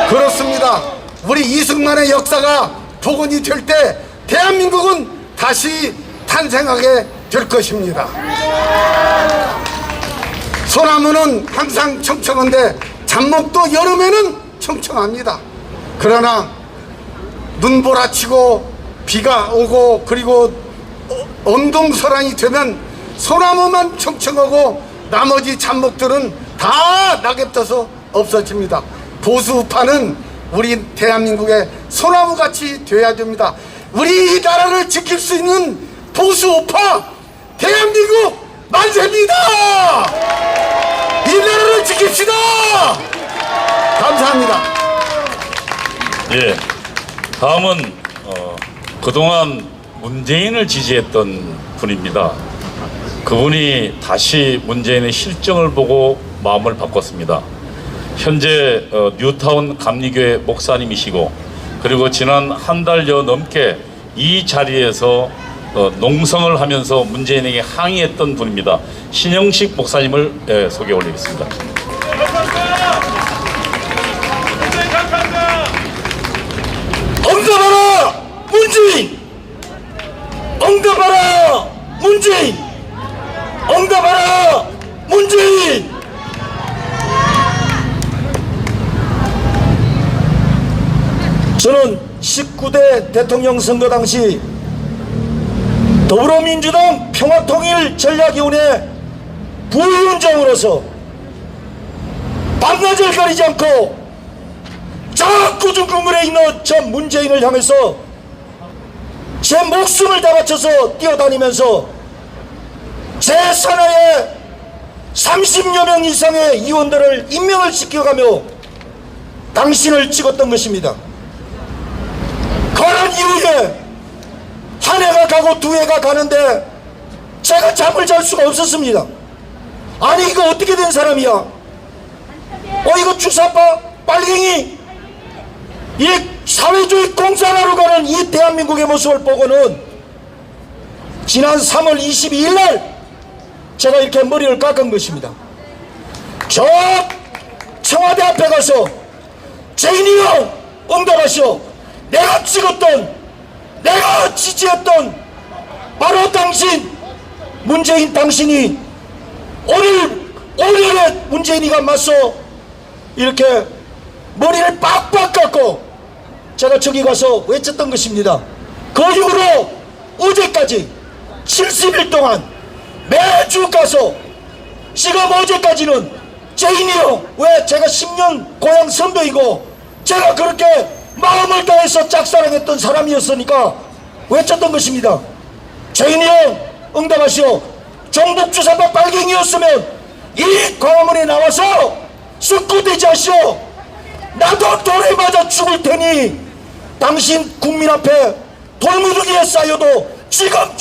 그렇습니다. 우리 이승만의 역사가 복원이 될 때 대한민국은 다시 탄생하게 될 것입니다. 소나무는 항상 청청한데 잡목도 여름에는 청청합니다. 그러나 눈보라치고 비가 오고 그리고 엄동설한이 되면 소나무만 청청하고 나머지 잡목들은 다 낙엽 떠서 없어집니다. 보수우파는 우리 대한민국의 소나무같이 되어야 됩니다. 우리 나라를 지킬 수 있는 보수우파 대한민국 만세입니다. 이 나라를 지킵시다. 감사합니다. 예, 다음은 그동안 문재인을 지지했던 분입니다. 그분이 다시 문재인의 실정을 보고 마음을 바꿨습니다. 현재 뉴타운 감리교회 목사님이시고, 그리고 지난 한 달여 넘게 이 자리에서 농성을 하면서 문재인에게 항의했던 분입니다. 신영식 목사님을 소개 올리겠습니다. 응답하라 문재인! 응답하라 문재인! 응답하라 문재인! 저는 19대 대통령 선거 당시 더불어민주당 평화통일전략위원회 부위원장으로서 밤낮을 가리지 않고 자꾸중 국물에 있는 저 문재인을 향해서 제 목숨을 다 바쳐서 뛰어다니면서 제 산하에 30여 명 이상의 의원들을 임명을 시켜가며 당신을 찍었던 것입니다. 그런 이후에 한 해가 가고 두 해가 가는데 제가 잠을 잘 수가 없었습니다. 아니 이거 어떻게 된 사람이야? 이거 주사파 빨갱이 이 사회주의 공산화로 가는 이 대한민국의 모습을 보고는 지난 3월 22일 날 제가 이렇게 머리를 깎은 것입니다. 저 청와대 앞에 가서 재인이 형 응답하시오. 내가 찍었던, 내가 지지했던 바로 당신 문재인 당신이 오늘의 문재인이가 맞서 이렇게 머리를 빡빡 깎고 제가 저기 가서 외쳤던 것입니다. 그 이후로 어제까지 70일 동안 매주 가서 지금 어제까지는 재인이 형, 왜 제가 10년 고향 선배이고 제가 그렇게 마음을 다해서 짝사랑했던 사람이었으니까 외쳤던 것입니다. 재인이 형 응답하시오. 종북주사파 빨갱이였으면 이 광화문에 나와서 숙고되지 하시오. 나도 돌에 맞아 죽을 테니 당신 국민 앞에 돌무더기에 쌓여도 지금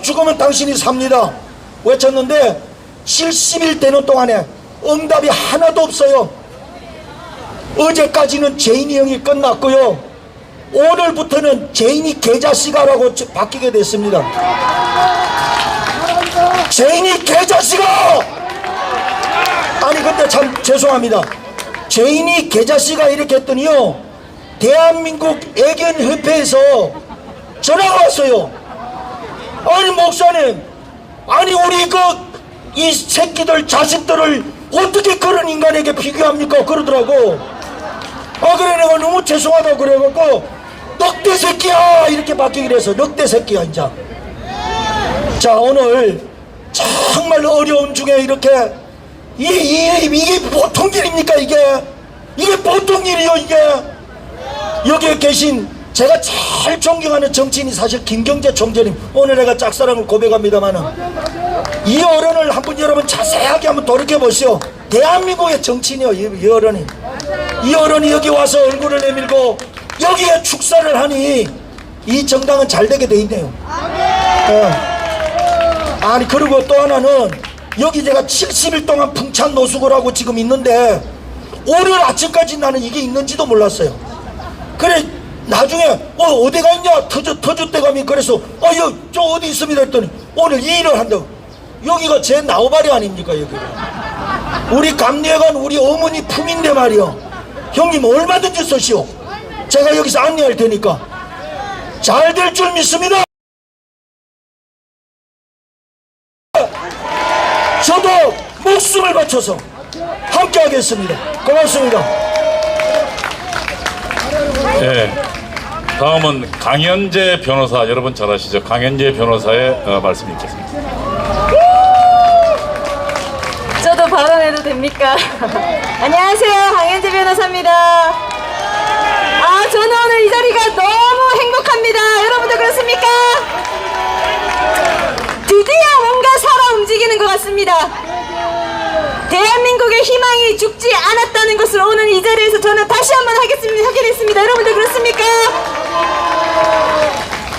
죽으면 당신이 삽니다. 외쳤는데 70일 되는 동안에 응답이 하나도 없어요. 어제까지는 재인이 형이 끝났고요, 오늘부터는 재인이 개자식아라고 바뀌게 됐습니다. 재인이 개자식아! 아니 근데 참 죄송합니다. 재인이 개자식아 이렇게 했더니요, 대한민국 애견협회에서 전화가 왔어요. 아니 목사님, 아니 우리 이 새끼들 자식들을 어떻게 그런 인간에게 비교합니까? 그러더라고. 그래 내가 너무 죄송하다고 그래갖고 넉대 새끼야 이렇게 바뀌기로 해서 넉대 새끼야 이제. 자, 오늘 정말 어려움 중에 이렇게 이게 보통 일입니까? 이게 보통 일이요 이게. 여기에 계신 제가 제일 존경하는 정치인이 사실 김경재 총재님, 오늘 내가 짝사랑을 고백합니다만은 이 어른을 한번 여러분 자세하게 한번 돌이켜보시오. 대한민국의 정치인이요 이 어른이. 이 어른이 여기 와서 얼굴을 내밀고 여기에 축사를 하니 이 정당은 잘 되게 돼 있네요. 아니 그리고 또 하나는 여기 제가 70일 동안 풍찬 노숙을 하고 지금 있는데 오늘 아침까지 나는 이게 있는지도 몰랐어요. 그래 나중에 어디가 있냐 터줏대감이 그래서 저 어디 있습니다 했더니 오늘 이 일을 한다고. 여기가 제 나우발이 아닙니까 여기가. 우리 감리회관 우리 어머니 품인데 말이요. 형님 얼마든지 쓰시오. 제가 여기서 안내할 테니까 잘 될 줄 믿습니다. 저도 목숨을 바쳐서 함께 하겠습니다. 고맙습니다. 네. 다음은 강현재 변호사, 여러분 잘 아시죠? 강현재 변호사의 말씀이 있겠습니다. 저도 발언해도 됩니까? 안녕하세요, 강현재 변호사입니다. 저는 오늘 이 자리가 너무 행복합니다. 여러분도 그렇습니까? 드디어 뭔가 살아 움직이는 것 같습니다. 대한민국의 희망이 죽지 않았다는 것을 오늘 이 자리에서 저는 다시 한번 확인했습니다. 여러분들 그렇습니까?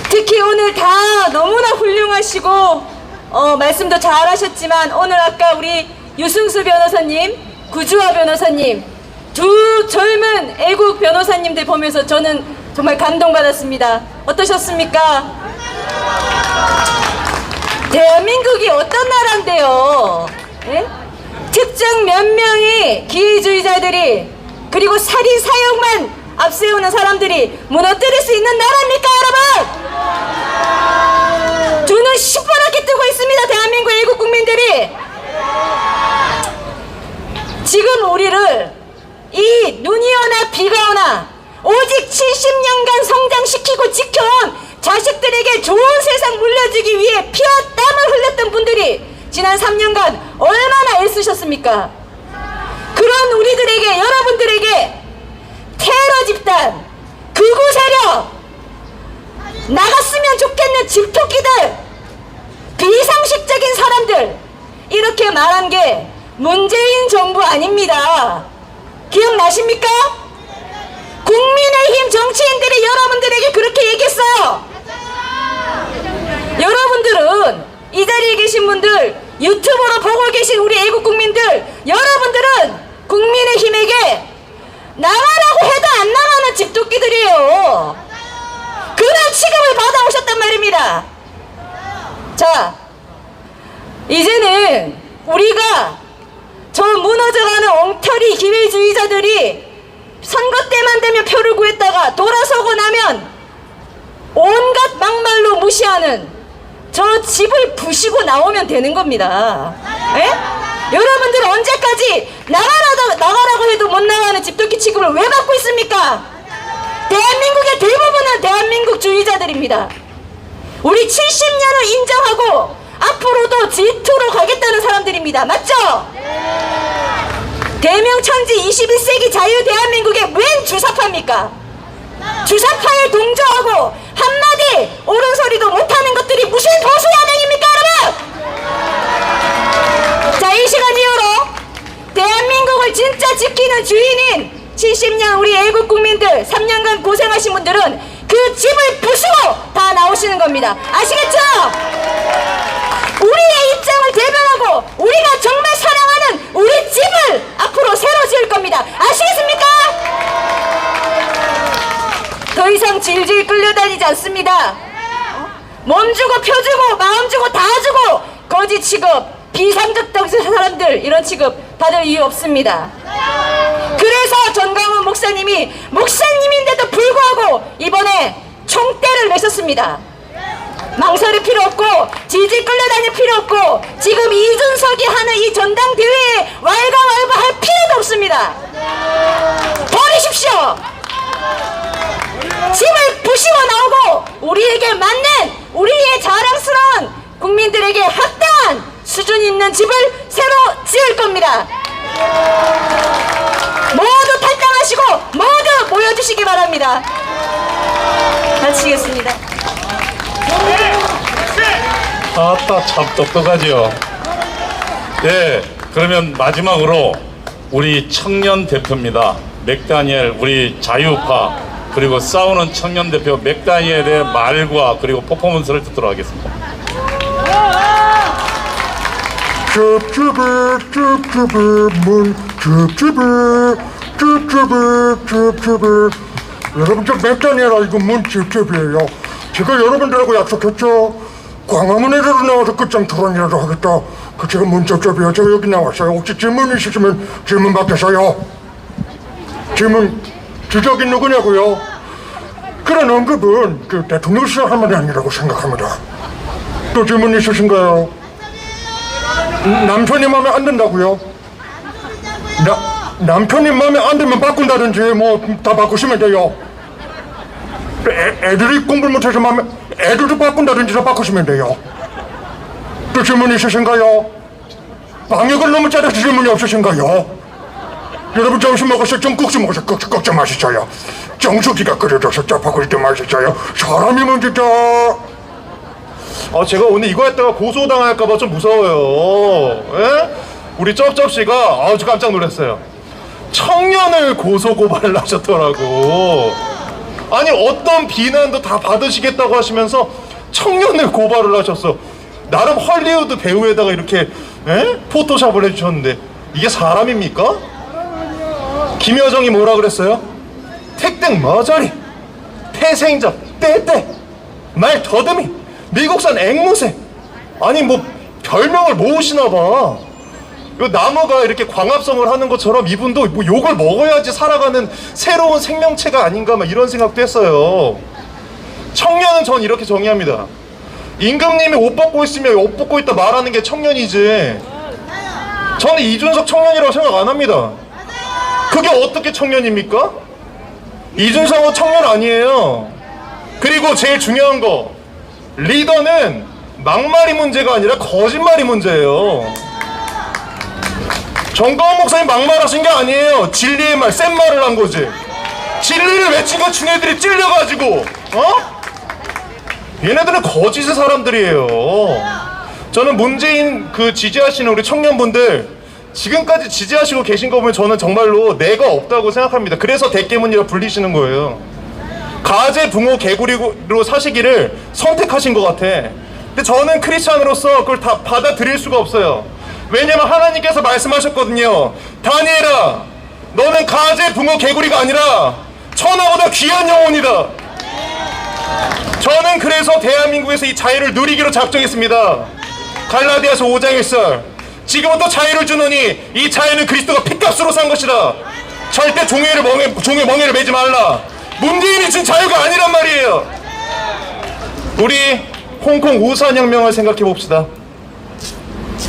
특히 오늘 다 너무나 훌륭하시고 말씀도 잘 하셨지만 오늘 아까 우리 유승수 변호사님, 구주화 변호사님 두 젊은 애국 변호사님들 보면서 저는 정말 감동받았습니다. 어떠셨습니까? 대한민국이 어떤 나라인데요? 예? 특정 몇 명의 기회주의자들이 그리고 살인 사욕만 앞세우는 사람들이 무너뜨릴 수 있는 나라입니까 여러분? 두 눈 시퍼렇게 뜨고 있습니다. 대한민국 애국 국민들이. 지금 우리를 이 눈이 오나 비가 오나 오직 70년간 성장시키고 지켜온 자식들에게 좋은 세상 물려주기 위해 피와 땀을 흘렸던 분들이 지난 3년간 얼마나 애쓰셨습니까? 그런 우리들에게, 여러분들에게 테러 집단, 극우 세력, 나갔으면 좋겠는 집토끼들, 비상식적인 사람들 이렇게 말한 게 문재인 정부 아닙니다. 기억나십니까? 국민의힘 정치인들이 여러분들에게 그렇게 얘기했어요. 여러분들은 이 자리에 계신 분들, 유튜브로 보고 계신 우리 애국 국민들, 여러분들은 국민의힘에게 나가라고 해도 안 나가는 집토끼들이에요. 그런 취급을 받아오셨단 말입니다. 자, 이제는 우리가 저 무너져가는 엉터리 기회주의자들이 선거 때만 되면 표를 구했다가 돌아서고 나면 온갖 막말로 무시하는 저 집을 부시고 나오면 되는 겁니다. 에? 여러분들은 언제까지 나가라고 해도 못 나가는 집토끼 취급을 왜 받고 있습니까? 대한민국의 대부분은 대한민국주의자들입니다. 우리 70년을 인정하고 앞으로도 G2로 가겠다는 사람들입니다. 맞죠? 대명천지 21세기 자유 대한민국의 웬 주사파입니까? 주사파에 동조하고 한마디 옳은 소리도 못하는 것들이 무슨 보수 야당입니까 여러분? 자, 이 시간 이후로 대한민국을 진짜 지키는 주인인 70년 우리 애국 국민들, 3년간 고생하신 분들은 그 집을 부수고 다 나오시는 겁니다. 아시겠죠? 우리의 입장을 대변하고 우리가 정말 사랑하는 우리 집을 앞으로 새로 지을 겁니다. 아시겠습니까? 더 이상 질질 끌려다니지 않습니다. 몸 주고 표 주고 마음 주고 다 주고 거지 취급, 비상적당 사람들 이런 취급 받을 이유 없습니다. 그래서 전광훈 목사님이 목사님인데도 불구하고 이번에 총대를 내셨습니다. 망설일 필요 없고 질질 끌려다닐 필요 없고 지금 이준석이 하는 이 전당대회에 왈가왈부할 필요도 없습니다. 버리십시오. 짐을 부시고 나오고 우리에게 맞는 우리의 자랑스러운 국민들에게 합당한 수준 있는 집을 새로 지을 겁니다. 모두 탈당하시고 모두 모여주시기 바랍니다. 마치겠습니다. 아따 참 똑똑하죠. 네, 그러면 마지막으로 우리 청년 대표입니다. 맥다니엘, 우리 자유파 그리고 싸우는 청년 대표 맥다니엘의 말과 그리고 퍼포먼스를 듣도록 하겠습니다. 줍줍이 문 줍줍이 여러분 저 맥다니엘 아니고 문 줍줍이에요. 제가 여러분들하고 약속했죠. 광화문에라도 나와서 끝장 토론이라도 하겠다. 그 제가 문 줍줍이에요. 제가 여기 나왔어요. 혹시 질문 있으시면 질문 받겠어요. 질문 주적이 누구냐고요? 그런 언급은 그 대통령실 할 말이 아니라고 생각합니다. 또 질문 있으신가요? 남편이 마음에 안 든다고요? 남편이 마음에 안 들면 바꾼다든지 뭐 다 바꾸시면 돼요. 애들이 공부를 못해서 마음에 애들도 바꾼다든지 다 바꾸시면 돼요. 또 질문 있으신가요? 방역을 너무 잘해서 질문이 없으신가요? 여러분 점심 먹었어요? 정국수 먹었어요? 꺽지 맛있어요. 정수기가 끓여줘서 짜파구리 때 맛있어요. 사람이면 진짜. 제가 오늘 이거 했다가 고소당할까봐 좀 무서워요. 예? 우리 쩝쩝씨가 저 깜짝 놀랐어요. 청년을 고소고발을 하셨더라고. 아니 어떤 비난도 다 받으시겠다고 하시면서 청년을 고발을 하셨어. 나름 헐리우드 배우에다가 이렇게 포토샵을 해주셨는데 이게 사람입니까? 김여정이 뭐라 그랬어요? 택땡 머저리, 태생자, 떼떼, 말 더듬이, 미국산 앵무새. 아니 뭐 별명을 모으시나봐. 요 나무가 이렇게 광합성을 하는 것처럼 이분도 뭐 욕을 먹어야지 살아가는 새로운 생명체가 아닌가 막 이런 생각도 했어요. 청년은 전 이렇게 정의합니다. 임금님이 옷 벗고 있으면 옷 벗고 있다 말하는 게 청년이지. 저는 이준석 청년이라고 생각 안 합니다. 그게 어떻게 청년입니까? 이준석은 청년 아니에요. 그리고 제일 중요한 거, 리더는 막말이 문제가 아니라 거짓말이 문제예요. 정가원 목사님 막말하신 게 아니에요. 진리의 말, 센 말을 한 거지. 진리를 외친 것 중애들이 찔려가지고 얘네들은 거짓의 사람들이에요. 저는 문재인 지지하시는 우리 청년분들 지금까지 지지하시고 계신 거 보면 저는 정말로 내가 없다고 생각합니다. 그래서 대깨문이라 불리시는 거예요. 가재, 붕어, 개구리로 사시기를 선택하신 것 같아. 근데 저는 크리스찬으로서 그걸 다 받아들일 수가 없어요. 왜냐면 하나님께서 말씀하셨거든요. 다니엘아, 너는 가재, 붕어, 개구리가 아니라 천하보다 귀한 영혼이다. 저는 그래서 대한민국에서 이 자유를 누리기로 작정했습니다. 갈라디아서 5장 1절, 지금부터 자유를 주노니 이 자유는 그리스도가 핏값으로 산 것이다. 절대 종의 멍에를 매지 말라. 문재인이 준 자유가 아니란 말이에요. 우리 홍콩 우산혁명을 생각해 봅시다.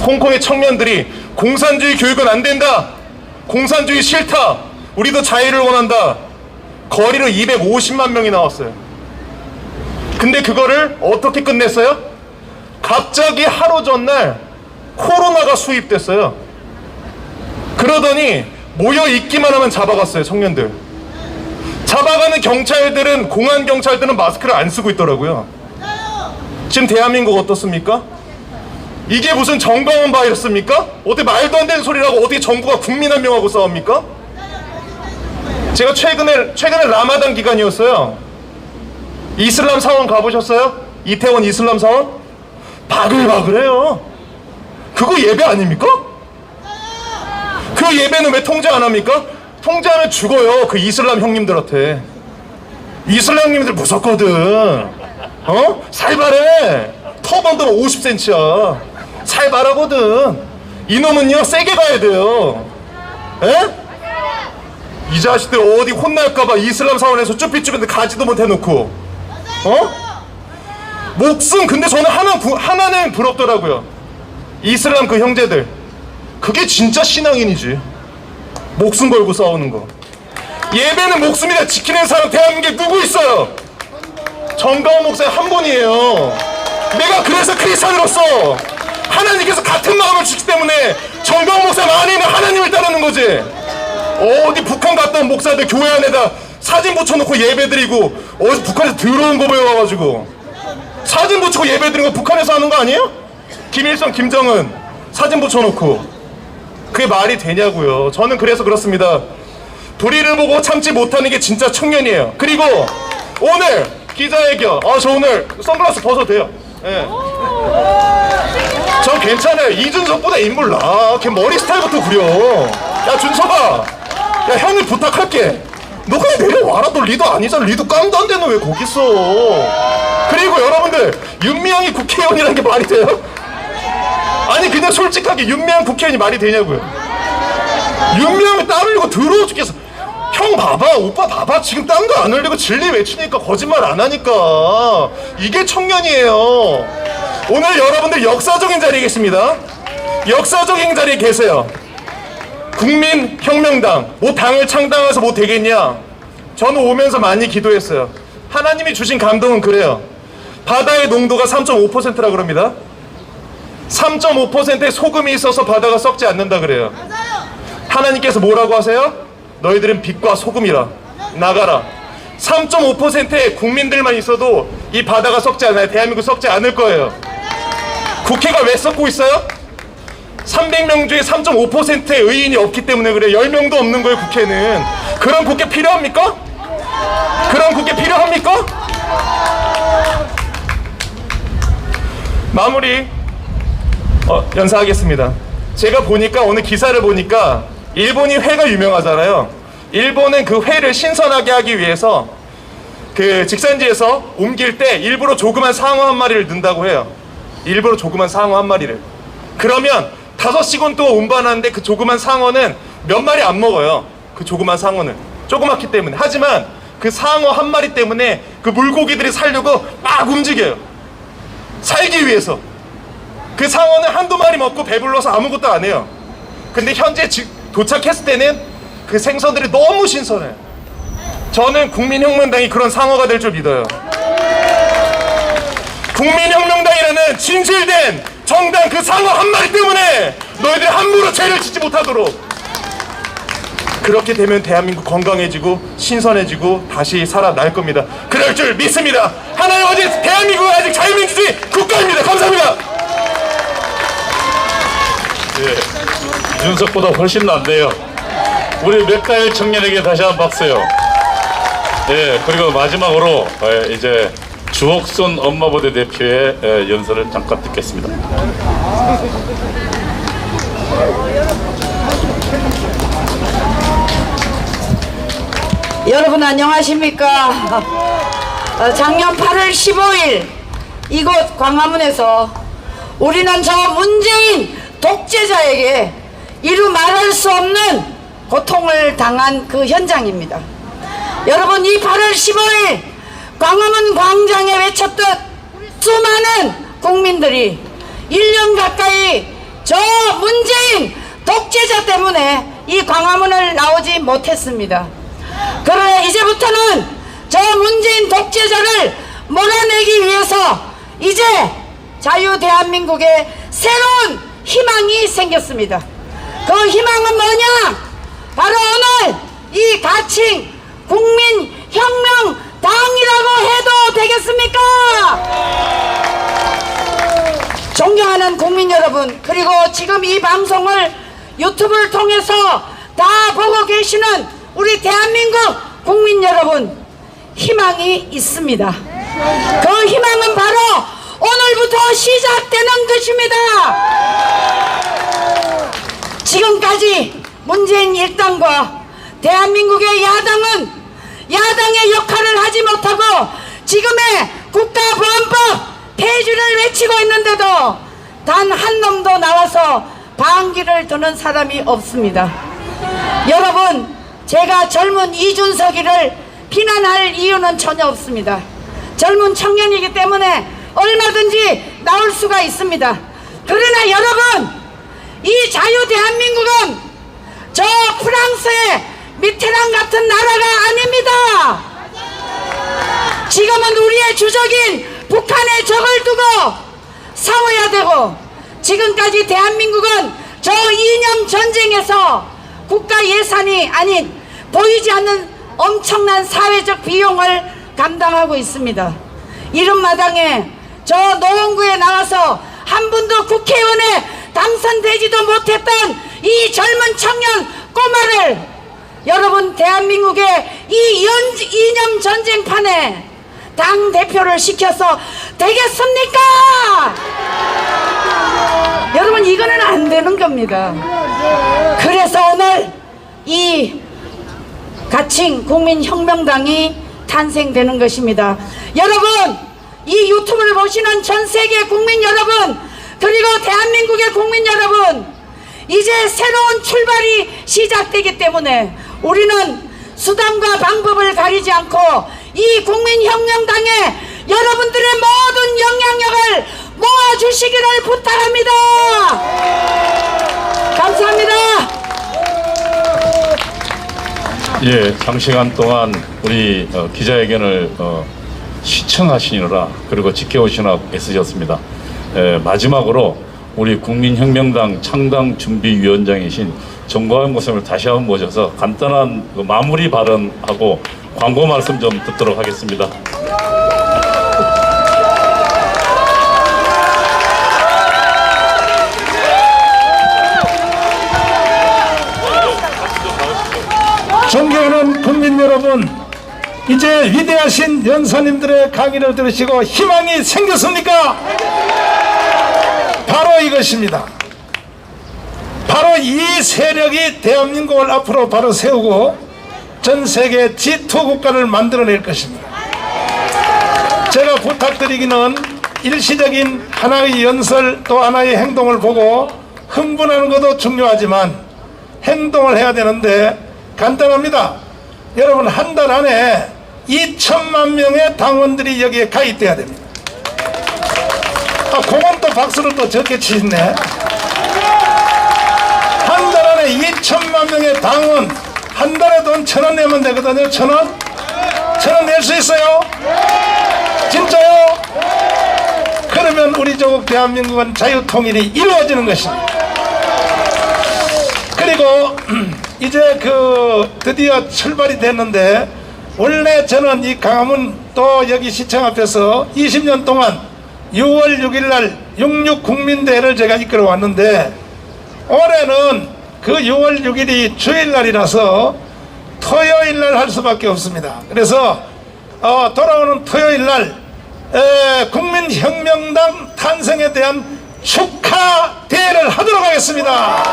홍콩의 청년들이 공산주의 교육은 안 된다, 공산주의 싫다, 우리도 자유를 원한다. 거리로 250만 명이 나왔어요. 근데 그거를 어떻게 끝냈어요? 갑자기 하루 전날 코로나가 수입됐어요. 그러더니 모여 있기만 하면 잡아갔어요. 청년들 잡아가는 경찰들은, 공안 경찰들은 마스크를 안 쓰고 있더라고요. 지금 대한민국 어떻습니까? 이게 무슨 정가원 바이러스입니까? 어떻게 말도 안 되는 소리라고 어떻게 정부가 국민 한 명하고 싸웁니까? 제가 최근에 라마단 기간이었어요. 이슬람 사원 가보셨어요? 이태원 이슬람 사원? 바글바글해요. 그거 예배 아닙니까? 그 예배는 왜 통제 안 합니까? 통제하면 죽어요. 그 이슬람 형님들한테. 이슬람 형님들 무섭거든. 살벌해. 터번도 50cm야. 살벌하거든. 이놈은요 세게 가야 돼요. 에? 이 자식들 어디 혼날까봐 이슬람 사원에서 쭈삣쭈삣 가지도 못해놓고 목숨, 근데 저는 하나는 부럽더라고요. 이슬람 그 형제들, 그게 진짜 신앙인이지. 목숨 걸고 싸우는 거. 예배는 목숨이다 지키는 사람 대한민국에 누구 있어요? 정가원 목사 한 분이에요. 내가 그래서 크리스찬으로서 하나님께서 같은 마음을 주기 때문에 정가원 목사 안에는 하나님을 따르는 거지. 어디 북한 갔다 온 목사들 교회 안에다 사진 붙여놓고 예배드리고, 어디서 북한에서 들어온 거 배워가지고 사진 붙이고 예배드리는 거 북한에서 하는 거 아니에요? 김일성, 김정은 사진 붙여놓고 그게 말이 되냐고요. 저는 그래서 그렇습니다. 불의를 보고 참지 못하는 게 진짜 청년이에요. 그리고 오늘 기자회견, 저 오늘 선글라스 벗어도 돼요. 예. 전 괜찮아요. 이준석보다 인물 나. 걔 머리 스타일부터 구려. 야 준석아, 야 형님 부탁할게. 너 그냥 내려와라. 너 리더 아니잖아. 리더 깡도 안 되는 왜 거기 있어. 그리고 여러분들, 윤미향이 국회의원이라는 게 말이 돼요? 아니 그냥 솔직하게 윤미향 국회의원이 말이 되냐고요. 윤미향이 땀 흘리고 더러워 죽겠어. 형 봐봐, 오빠 봐봐, 지금 땀도 안 흘리고 진리 외치니까 거짓말 안 하니까. 이게 청년이에요. 오늘 여러분들 역사적인 자리에 계십니다. 역사적인 자리에 계세요. 국민혁명당, 뭐 당을 창당해서 뭐 되겠냐. 저는 오면서 많이 기도했어요. 하나님이 주신 감동은 그래요. 바다의 농도가 3.5%라 그럽니다. 3.5%의 소금이 있어서 바다가 썩지 않는다 그래요. 하나님께서 뭐라고 하세요? 너희들은 빛과 소금이라. 나가라. 3.5%의 국민들만 있어도 이 바다가 썩지 않아요. 대한민국 썩지 않을 거예요. 국회가 왜 썩고 있어요? 300명 중에 3.5%의 의인이 없기 때문에 그래요. 10명도 없는 거예요, 국회는. 그런 국회 필요합니까? 그런 국회 필요합니까? 마무리 연사하겠습니다. 제가 보니까 오늘 기사를 보니까 일본이 회가 유명하잖아요. 일본은 그 회를 신선하게 하기 위해서 그 직산지에서 옮길 때 일부러 조그만 상어 한 마리를 넣는다고 해요. 일부러 조그만 상어 한 마리를. 그러면 5시간 동안 운반하는데 그 조그만 상어는 몇 마리 안 먹어요. 그 조그만 상어는 조그맣기 때문에. 하지만 그 상어 한 마리 때문에 그 물고기들이 살려고 막 움직여요. 살기 위해서. 그 상어는 한두 마리 먹고 배불러서 아무것도 안 해요. 근데 현재 도착했을 때는 그 생선들이 너무 신선해요. 저는 국민혁명당이 그런 상어가 될 줄 믿어요. 국민혁명당이라는 진실된 정당 그 상어 한 마리 때문에 너희들이 함부로 죄를 짓지 못하도록. 그렇게 되면 대한민국 건강해지고 신선해지고 다시 살아날 겁니다. 그럴 줄 믿습니다. 하나님 아버지, 대한민국은 아직 자유민주주의 국가입니다. 감사합니다. 예, 이준석보다 훨씬 낫네요. 우리 맥가일 청년에게 다시 한 박수요. 예, 그리고 마지막으로 이제 주옥순 엄마부대 대표의 연설을 잠깐 듣겠습니다. 여러분 안녕하십니까? 작년 8월 15일 이곳 광화문에서 우리는 저 문재인 독재자에게 이루 말할 수 없는 고통을 당한 그 현장입니다. 여러분, 이 8월 15일 광화문 광장에 외쳤듯 수많은 국민들이 1년 가까이 저 문재인 독재자 때문에 이 광화문을 나오지 못했습니다. 그러나 이제부터는 저 문재인 독재자를 몰아내기 위해서 이제 자유 대한민국에 새로운 희망이 생겼습니다. 그 희망은 뭐냐? 바로 오늘 이 가칭 국민혁명당이라고 해도 되겠습니까? 존경하는 국민 여러분, 그리고 지금 이 방송을 유튜브를 통해서 다 보고 계시는 우리 대한민국 국민 여러분, 희망이 있습니다. 그 희망은 바로 오늘부터 시작되는 것입니다. 지금까지 문재인 일당과 대한민국의 야당은 야당의 역할을 하지 못하고 지금의 국가보안법 폐지를 외치고 있는데도 단 한 놈도 나와서 반기를 드는 사람이 없습니다. 여러분, 제가 젊은 이준석이를 비난할 이유는 전혀 없습니다. 젊은 청년이기 때문에 얼마 언제든지 나올 수가 있습니다. 그러나 여러분, 이 자유 대한민국은 저 프랑스의 미테랑 같은 나라가 아닙니다. 지금은 우리의 주적인 북한의 적을 두고 싸워야 되고, 지금까지 대한민국은 저 이념 전쟁에서 국가 예산이 아닌 보이지 않는 엄청난 사회적 비용을 감당하고 있습니다. 이런 마당에 저 노원구에 나와서 한 번도 국회의원에 당선되지도 못했던 이 젊은 청년 꼬마를 여러분, 대한민국의 이 이념 전쟁판에 당 대표를 시켜서 되겠습니까? 여러분, 이거는 안 되는 겁니다. 그래서 오늘 이 가칭 국민혁명당이 탄생되는 것입니다. 여러분, 이 유튜브를 보시는 전 세계 국민 여러분, 그리고 대한민국의 국민 여러분, 이제 새로운 출발이 시작되기 때문에 우리는 수단과 방법을 가리지 않고 이 국민혁명당에 여러분들의 모든 영향력을 모아주시기를 부탁합니다. 감사합니다. 예, 장시간 동안 우리 기자회견을 시청하시느라 그리고 지켜오시느라 애쓰셨습니다. 마지막으로 우리 국민혁명당 창당준비위원장이신 정광훈 목사님을 다시 한번 모셔서 간단한 마무리 발언하고 광고 말씀 좀 듣도록 하겠습니다. 존경하는 국민 여러분, 이제 위대하신 연사님들의 강의를 들으시고 희망이 생겼습니까? 바로 이것입니다. 바로 이 세력이 대한민국을 앞으로 바로 세우고 전 세계 G2 국가를 만들어낼 것입니다. 제가 부탁드리기는 일시적인 하나의 연설 또 하나의 행동을 보고 흥분하는 것도 중요하지만 행동을 해야 되는데 간단합니다. 여러분, 한 달 안에 2천만 명의 당원들이 여기에 가입돼야 됩니다. 그건 또 박수를 또 적게 치시네. 한 달 안에 2천만 명의 당원, 한 달에 돈 1,000원 내면 되거든요. 1,000원? 1,000원 낼 수 있어요? 진짜요? 그러면 우리 조국 대한민국은 자유통일이 이루어지는 것입니다. 그리고 이제 드디어 출발이 됐는데, 원래 저는 이 강화문 또 여기 시청 앞에서 20년 동안 6월 6일 날 66 국민대회를 제가 이끌어 왔는데, 올해는 그 6월 6일이 주일날이라서 토요일날 할 수밖에 없습니다. 그래서 돌아오는 토요일날 국민혁명당 탄생에 대한 축하 대회를 하도록 하겠습니다.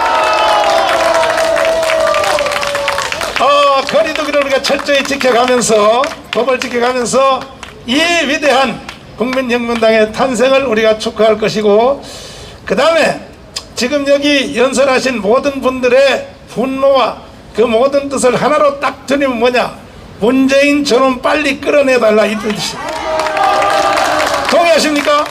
거리두기를 우리가 철저히 지켜가면서, 법을 지켜가면서 이 위대한 국민혁명당의 탄생을 우리가 축하할 것이고, 그 다음에 지금 여기 연설하신 모든 분들의 분노와 그 모든 뜻을 하나로 딱 드리면 뭐냐? 문재인 저놈 빨리 끌어내달라, 이 뜻입니다. 동의하십니까?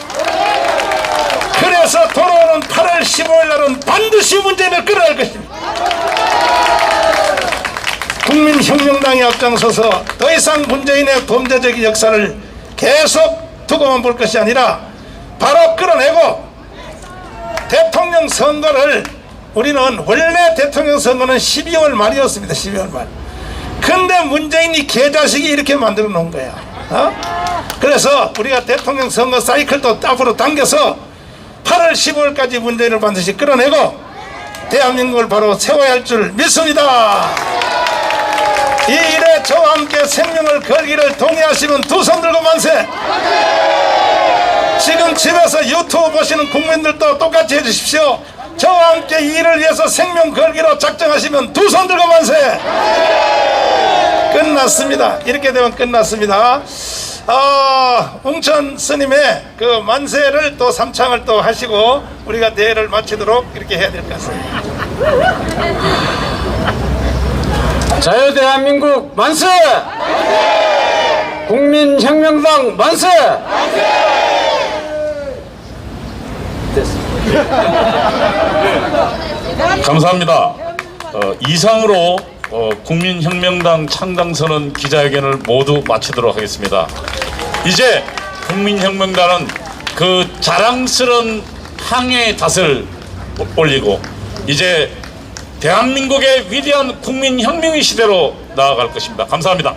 그래서 돌아오는 8월 15일 날은 반드시 문재인을 끌어낼 것입니다. 국민혁명당이 앞장서서 더 이상 문재인의 범죄적 역사를 계속 두고만 볼 것이 아니라 바로 끌어내고, 대통령 선거를, 우리는 원래 대통령 선거는 12월 말이었습니다. 12월 말. 근데 문재인이 개자식이 이렇게 만들어 놓은 거야. 그래서 우리가 대통령 선거 사이클도 앞으로 당겨서 8월 15일까지 문재인을 반드시 끌어내고 대한민국을 바로 세워야 할 줄 믿습니다. 이 일에 저와 함께 생명을 걸기를 동의하시면 두 손 들고 만세! 지금 집에서 유튜브 보시는 국민들도 똑같이 해주십시오. 저와 함께 이 일을 위해서 생명 걸기로 작정하시면 두 손 들고 만세! 끝났습니다. 이렇게 되면 끝났습니다. 웅천 스님의 그 만세를 또 삼창을 또 하시고 우리가 대회를 마치도록 이렇게 해야 될 것 같습니다. 자유대한민국 만세! 국민혁명당 만세! 감사합니다. 이상으로 국민혁명당 창당선언 기자회견을 모두 마치도록 하겠습니다. 이제 국민혁명당은 그 자랑스러운 항해의 닷을 올리고 이제 대한민국의 위대한 국민혁명의 시대로 나아갈 것입니다. 감사합니다.